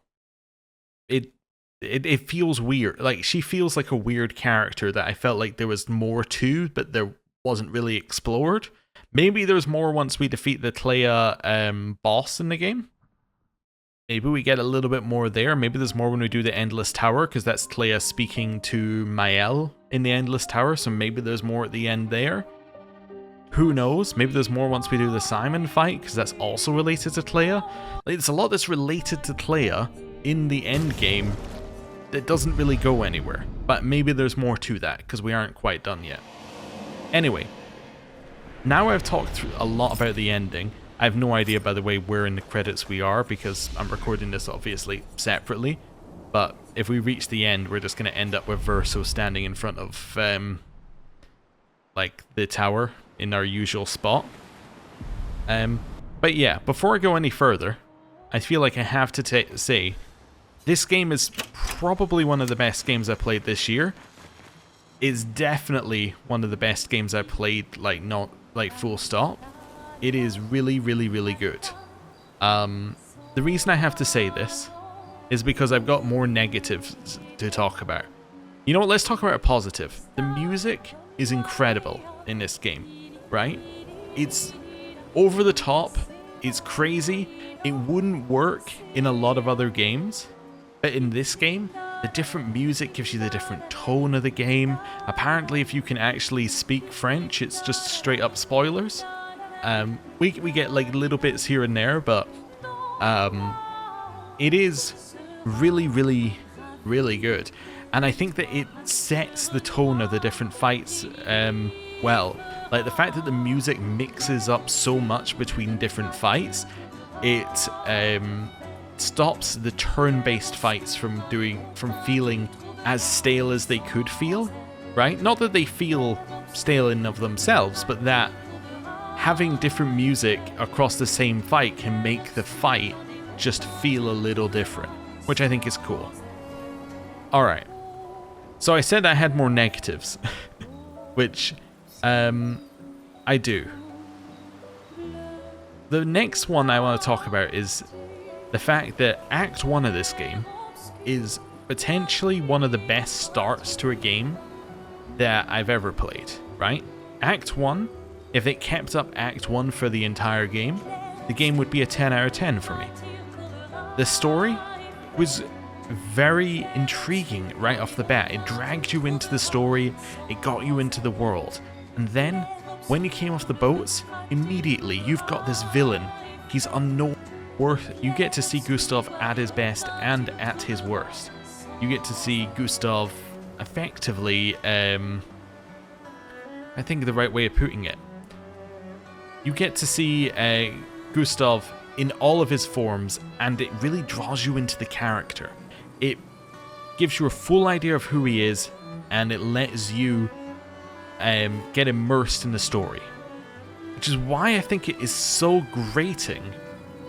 It feels weird. Like, she feels like a weird character that I felt like there was more to, but there wasn't really explored. Maybe there's more once we defeat the Clair boss in the game. Maybe we get a little bit more there. Maybe there's more when we do the Endless Tower, because that's Clair speaking to Mael in the Endless Tower, so maybe there's more at the end there. Who knows? Maybe there's more once we do the Simon fight, because that's also related to Clair. Like, there's a lot that's related to Clair in the end game that doesn't really go anywhere. But maybe there's more to that, because we aren't quite done yet. Anyway, now I've talked through a lot about the ending. I have no idea, by the way, where in the credits we are, because I'm recording this obviously separately. But if we reach the end, we're just going to end up with Verso standing in front of, like, the tower in our usual spot. But yeah, before I go any further, I feel like I have to say, this game is probably one of the best games I played this year. It's definitely one of the best games I played, like, not, like, full stop. It is really, really, really good. The reason I have to say this is because I've got more negatives to talk about. You know what, let's talk about a positive. The music is incredible in this game, right? It's over the top, it's crazy, it wouldn't work in a lot of other games, but in this game, the different music gives you the different tone of the game. Apparently, if you can actually speak French, it's just straight up spoilers. We get like little bits here and there, but it is really, really, really good. And I think that it sets the tone of the different fights well. Like the fact that the music mixes up so much between different fights, it stops the turn-based fights from feeling as stale as they could feel, right? Not that they feel stale in of themselves, but that having different music across the same fight can make the fight just feel a little different, which I think is cool. Alright, so I said I had more negatives, which I do. The next one I want to talk about is the fact that Act 1 of this game is potentially one of the best starts to a game that I've ever played, right? Act 1, if it kept up Act 1 for the entire game, the game would be a 10 out of 10 for me. The story was very intriguing right off the bat. It dragged you into the story, it got you into the world, and then when you came off the boats, immediately you've got this villain. He's unknown. You get to see Gustav at his best and at his worst. You get to see Gustav effectively, I think the right way of putting it. You get to see Gustav in all of his forms, and it really draws you into the character. It gives you a full idea of who he is, and it lets you get immersed in the story. Which is why I think it is so grating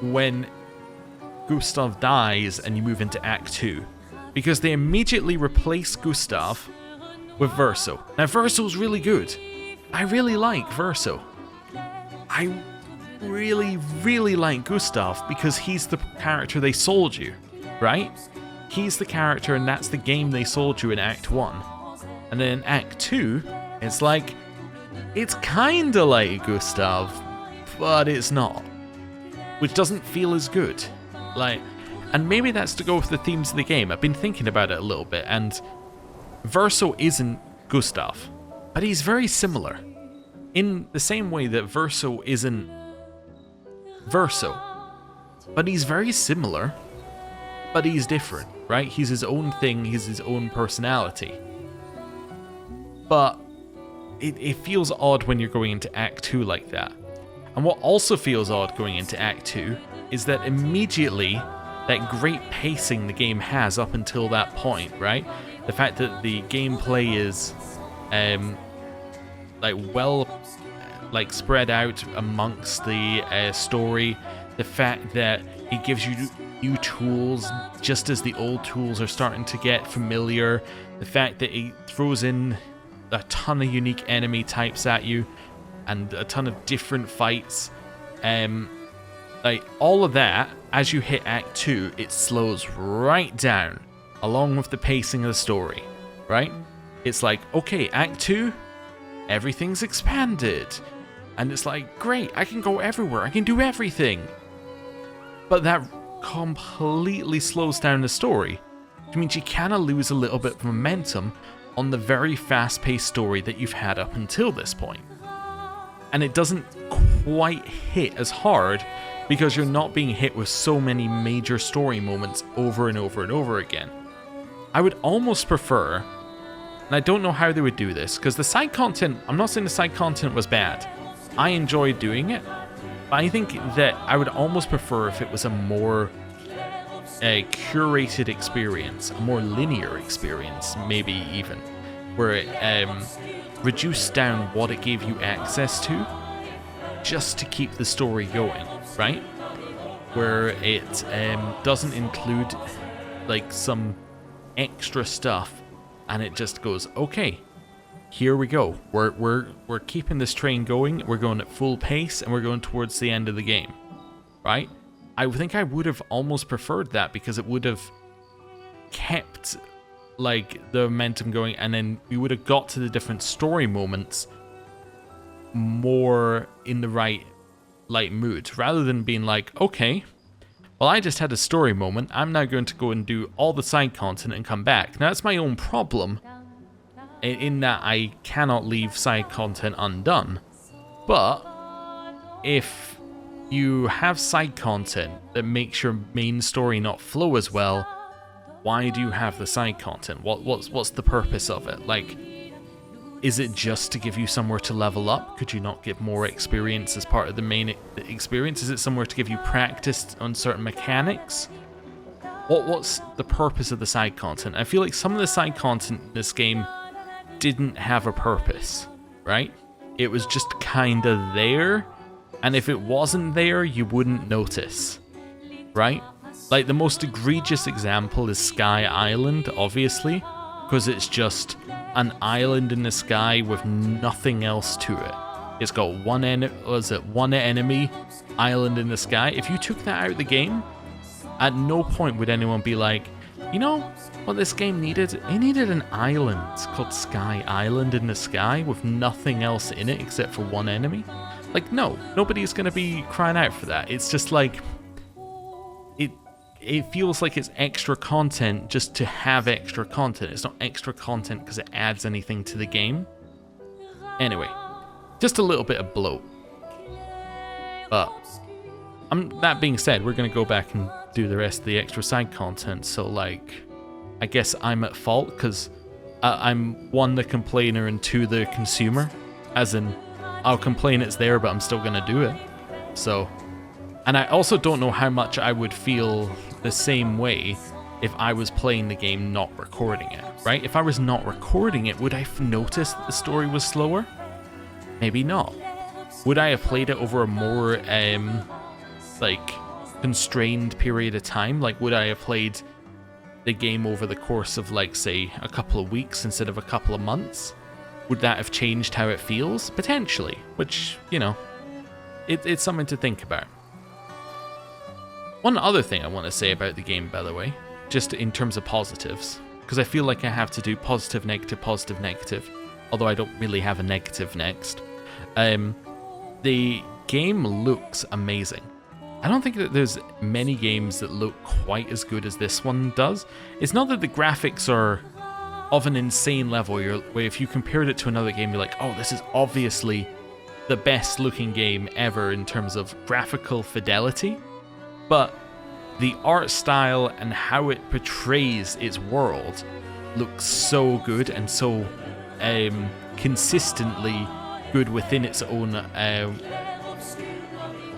when Gustav dies and you move into Act 2. Because they immediately replace Gustav with Verso. Now Verso's really good. I really like Verso. I really, really like Gustav because he's the character they sold you, right? He's the character and that's the game they sold you in Act 1. And then in Act 2, it's like, it's kinda like Gustav, but it's not. Which doesn't feel as good. Like, and maybe that's to go with the themes of the game. I've been thinking about it a little bit, and Verso isn't Gustav, but he's very similar. In the same way that Verso isn't Verso, but he's very similar, but he's different, right? He's his own thing, he's his own personality. But it feels odd when you're going into Act 2 like that. And what also feels odd going into Act 2 is that immediately that great pacing the game has up until that point, right? The fact that the gameplay is like spread out amongst the story, the fact that it gives you new tools just as the old tools are starting to get familiar, the fact that it throws in a ton of unique enemy types at you and a ton of different fights, like all of that, as you hit Act 2, it slows right down along with the pacing of the story, right? It's like, okay, Act 2, everything's expanded, and it's like, great, I can go everywhere, I can do everything. But that completely slows down the story, which means you kind of lose a little bit of momentum on the very fast-paced story that you've had up until this point. And it doesn't quite hit as hard because you're not being hit with so many major story moments over and over and over again. I would almost prefer, and I don't know how they would do this, because the side content, I'm not saying the side content was bad. I enjoyed doing it, But I think that I would almost prefer if it was a more curated experience, a more linear experience, maybe even, where it reduced down what it gave you access to just to keep the story going, right? Where it doesn't include like some extra stuff, and it just goes, okay, here we go. We're keeping this train going. We're going at full pace, and we're going towards the end of the game, right? I think I would have almost preferred that, because it would have kept like the momentum going, and then we would have got to the different story moments more in the right mood, rather than being like, okay, well, I just had a story moment, I'm now going to go and do all the side content and come back. Now, that's my own problem, in that I cannot leave side content undone. But if you have side content that makes your main story not flow as well, why do you have the side content? What's the purpose of it? Like, is it just to give you somewhere to level up? Could you not get more experience as part of the main experience? Is it somewhere to give you practice on certain mechanics? What's the purpose of the side content? I feel like some of the side content in this game didn't have a purpose, right? It was just kinda there, and if it wasn't there, you wouldn't notice, right? Like, the most egregious example is Sky Island, obviously, because it's just an island in the sky with nothing else to it. It's got one enemy island in the sky. If you took that out of the game, at no point would anyone be like, you know what this game needed? It needed an island called Sky Island in the sky with nothing else in it except for one enemy. Like, no, nobody's going to be crying out for that. It's just like, it feels like it's extra content just to have extra content. It's not extra content because it adds anything to the game. Anyway, just a little bit of bloat. But that being said, we're going to go back and do the rest of the extra side content. So, like, I guess I'm at fault because I'm 1, the complainer, and 2, the consumer. As in, I'll complain it's there, but I'm still going to do it. So, and I also don't know how much I would feel the same way if I was playing the game not recording it, right? If I was not recording it, would I have noticed that the story was slower? Maybe not. Would I have played it over a more, like, constrained period of time? Like, would I have played the game over the course of, like, say, a couple of weeks instead of a couple of months? Would that have changed how it feels? Potentially, which, you know, it's something to think about. One other thing I want to say about the game, by the way, just in terms of positives, because I feel like I have to do positive, negative, although I don't really have a negative next. The game looks amazing. I don't think that there's many games that look quite as good as this one does. It's not that the graphics are of an insane level, where if you compared it to another game, you're like, oh, this is obviously the best looking game ever in terms of graphical fidelity. But the art style and how it portrays its world looks so good and so consistently good within its own,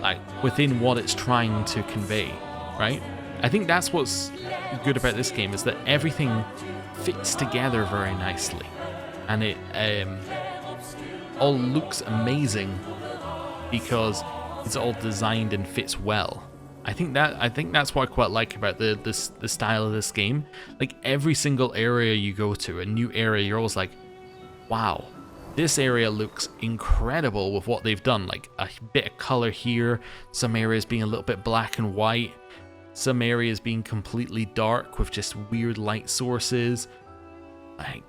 like, within what it's trying to convey, right? I think that's what's good about this game, is that everything fits together very nicely, and it all looks amazing because it's all designed and fits well. I think that's what I quite like about the style of this game. Like, every single area you go to, a new area, you're always like, wow, this area looks incredible with what they've done. Like, a bit of color here, some areas being a little bit black and white, some areas being completely dark with just weird light sources. Like,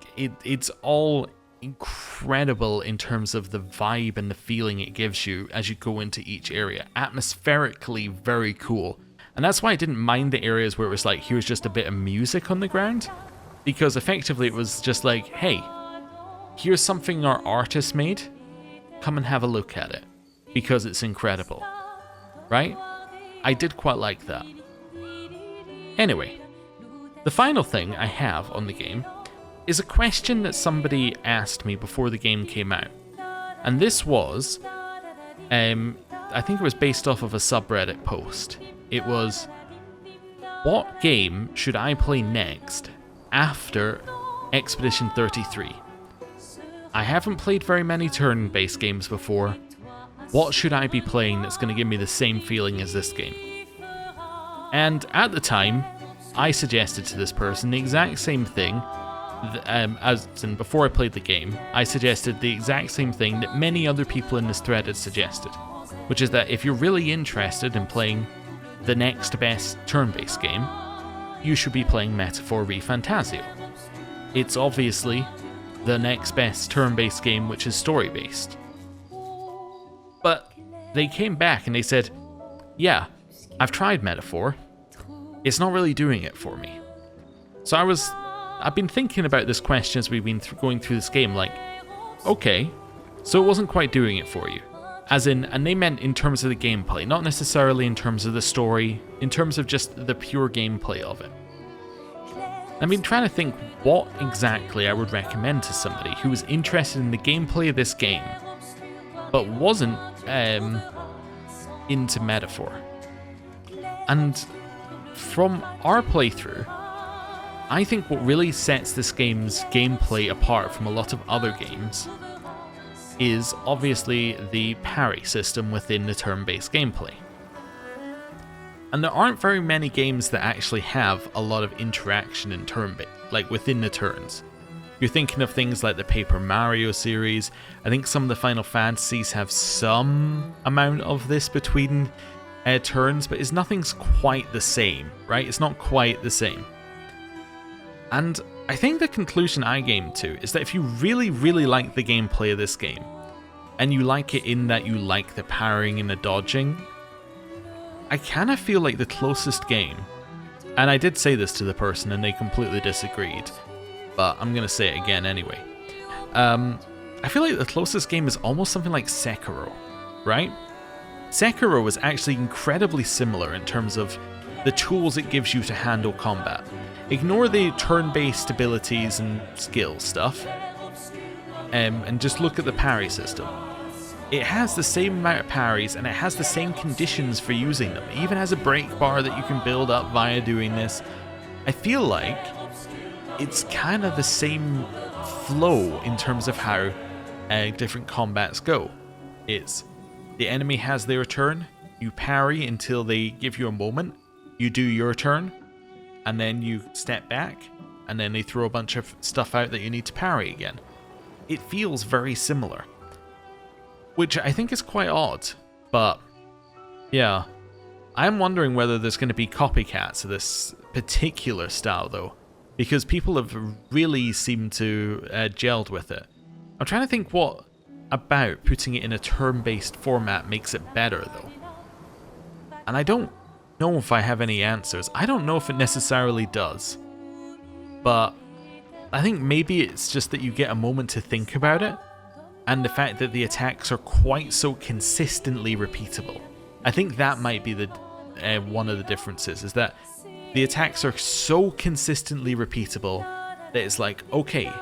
it's all incredible in terms of the vibe and the feeling it gives you as you go into each area. Atmospherically very cool. And that's why I didn't mind the areas where it was like, here's just a bit of music on the ground, because effectively it was just like, hey, here's something our artist made, come and have a look at it, because it's incredible, right? I did quite like that. Anyway, the final thing I have on the game is a question that somebody asked me before the game came out. And this was, I I think it was based off of a subreddit post. It was, what game should I play next after Expedition 33? I haven't played very many turn-based games before. What should I be playing that's going to give me the same feeling as this game? And at the time, I suggested to this person the exact same thing, as in before I played the game, I suggested the exact same thing that many other people in this thread had suggested, which is that if you're really interested in playing the next best turn-based game, you should be playing Metaphor ReFantazio. It's obviously the next best turn-based game which is story-based. But they came back and they said, yeah, I've tried Metaphor. It's not really doing it for me. So I've been thinking about this question as we've been going through this game, like, okay, so it wasn't quite doing it for you. As in, and they meant in terms of the gameplay, not necessarily in terms of the story, in terms of just the pure gameplay of it. I've been trying to think what exactly I would recommend to somebody who was interested in the gameplay of this game, but wasn't into Metaphor. And from our playthrough, I think what really sets this game's gameplay apart from a lot of other games is obviously the parry system within the turn-based gameplay. And there aren't very many games that actually have a lot of interaction in turn-based, like within the turns. You're thinking of things like the Paper Mario series. I think some of the Final Fantasies have some amount of this between turns, but nothing's quite the same, right? It's not quite the same. And I think the conclusion I came to is that if you really, really like the gameplay of this game, and you like it in that you like the parrying and the dodging, I kind of feel like the closest game, and I did say this to the person and they completely disagreed, but I'm going to say it again anyway. I feel like the closest game is almost something like Sekiro, right? Sekiro was actually incredibly similar in terms of the tools it gives you to handle combat. Ignore the turn-based abilities and skill stuff, and just look at the parry system. It has the same amount of parries, and it has the same conditions for using them. It even has a break bar that you can build up via doing this. I feel like it's kind of the same flow in terms of how different combats go. It's the enemy has their turn, you parry until they give you a moment, you do your turn, and then you step back, and then they throw a bunch of stuff out that you need to parry again. It feels very similar, which I think is quite odd, but yeah. I'm wondering whether there's going to be copycats of this particular style though, because people have really seemed to gelled with it. I'm trying to think what about putting it in a turn-based format makes it better though. And I don't know if I have any answers. I don't know if it necessarily does, but I think maybe it's just that you get a moment to think about it, and the fact that the attacks are quite so consistently repeatable. I think that might be the one of the differences, is that the attacks are so consistently repeatable that it's like, okay,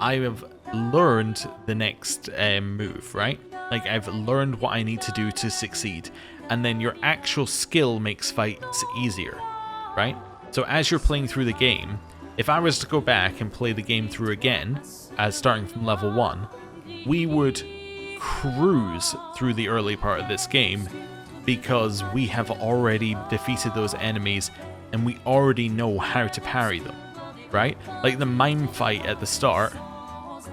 I have learned the next move, right? Like, I've learned what I need to do to succeed, and then your actual skill makes fights easier, right? So as you're playing through the game, if I was to go back and play the game through again, as starting from level 1, we would cruise through the early part of this game because we have already defeated those enemies and we already know how to parry them, right? Like the mime fight at the start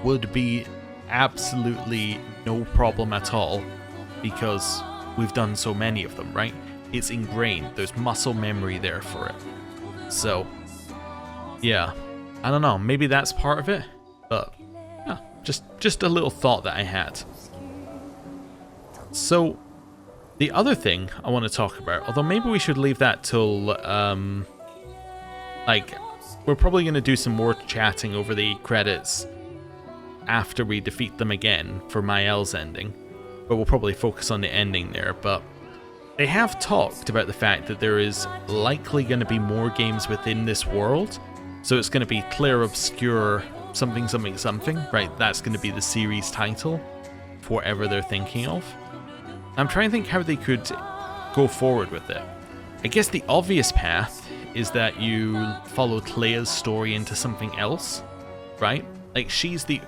would be absolutely no problem at all because we've done so many of them, right? It's ingrained. There's muscle memory there for it. So, yeah. I don't know. Maybe that's part of it, but yeah, just a little thought that I had. So, the other thing I want to talk about, although maybe we should leave that till, like, we're probably going to do some more chatting over the credits after we defeat them again for Mael's ending, but we'll probably focus on the ending there. But they have talked about the fact that there is likely going to be more games within this world, so it's going to be Clair Obscur something something something, right? That's going to be the series title for whatever they're thinking of. I'm trying to think how they could go forward with it. I guess the obvious path is that you follow Clair's story into something else, right? Like she's the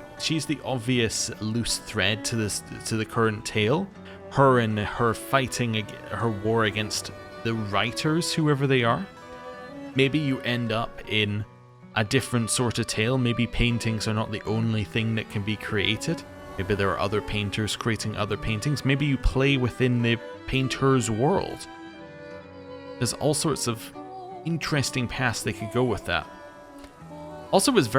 obvious loose thread to the current tale. Her and her fighting her war against the writers, whoever they are. Maybe you end up in a different sort of tale. Maybe paintings are not the only thing that can be created. Maybe there are other painters creating other paintings. Maybe you play within the painter's world. There's all sorts of interesting paths they could go with that. Also, it was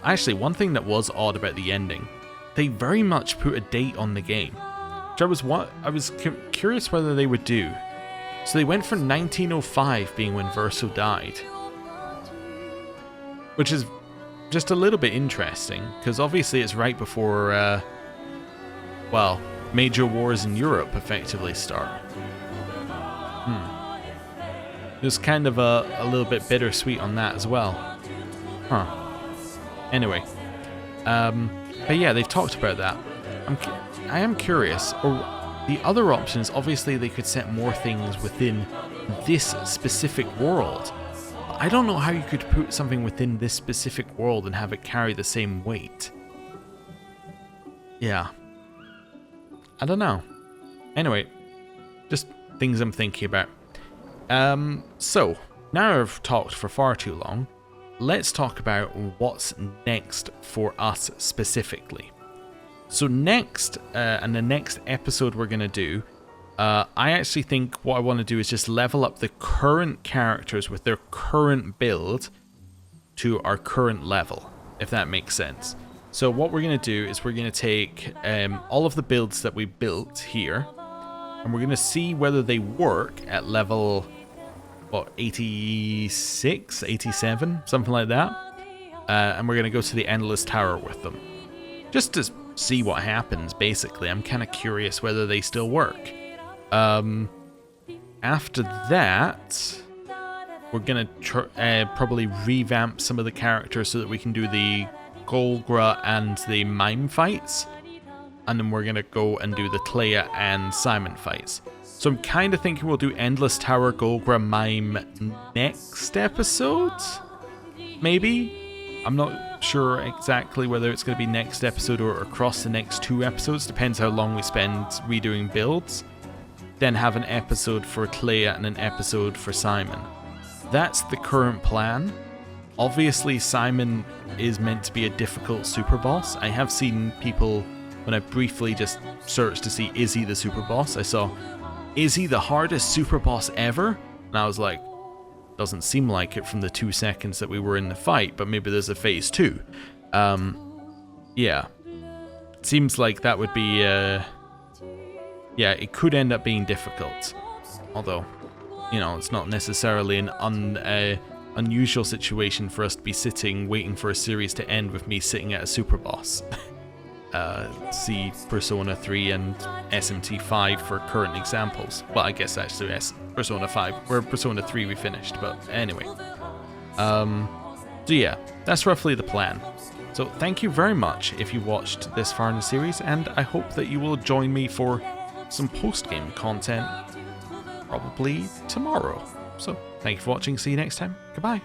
actually, one thing that was odd about the ending, they very much put a date on the game. Which I was curious whether they would do. So they went for 1905 being when Verso died. Which is just a little bit interesting, because obviously it's right before, well, major wars in Europe effectively start. It was kind of a little bit bittersweet on that as well. Huh. Anyway. But yeah, they've talked about that. I am curious, or the other options, obviously they could set more things within this specific world. I don't know how you could put something within this specific world and have it carry the same weight. Yeah. I don't know. Anyway, just things I'm thinking about. So, now I've talked for far too long, let's talk about what's next for us specifically. So next, and the next episode we're going to do, I actually think what I want to do is just level up the current characters with their current build to our current level, if that makes sense. So what we're going to do is we're going to take all of the builds that we built here, and we're going to see whether they work at level, what, 86, 87, something like that. And we're going to go to the Endless Tower with them. Just to see what happens, basically. I'm kind of curious whether they still work. After that, we're going to probably revamp some of the characters so that we can do the Golgra and the Mime fights. And then we're going to go and do the Clair and Simon fights. So I'm kind of thinking we'll do Endless Tower, Golgra, Mime next episode? Maybe? I'm not sure exactly whether it's going to be next episode or across the next 2 episodes. Depends how long we spend redoing builds. Then have an episode for Clair and an episode for Simon. That's the current plan. Obviously, Simon is meant to be a difficult super boss. I have seen people, when I briefly just searched to see, is he the super boss? I saw, is he the hardest super boss ever? And I was like, doesn't seem like it from the 2 seconds that we were in the fight, but maybe there's a phase 2. Yeah. It seems like that would be, yeah, it could end up being difficult. Although, you know, it's not necessarily an unusual situation for us to be sitting, waiting for a series to end with me sitting at a super boss. See Persona 3 and SMT 5 for current examples. Well, I guess actually Persona 5, where Persona 3 we finished, but anyway. So yeah, that's roughly the plan. So thank you very much if you watched this far in the series, and I hope that you will join me for some post-game content probably tomorrow. So thank you for watching, see you next time, goodbye.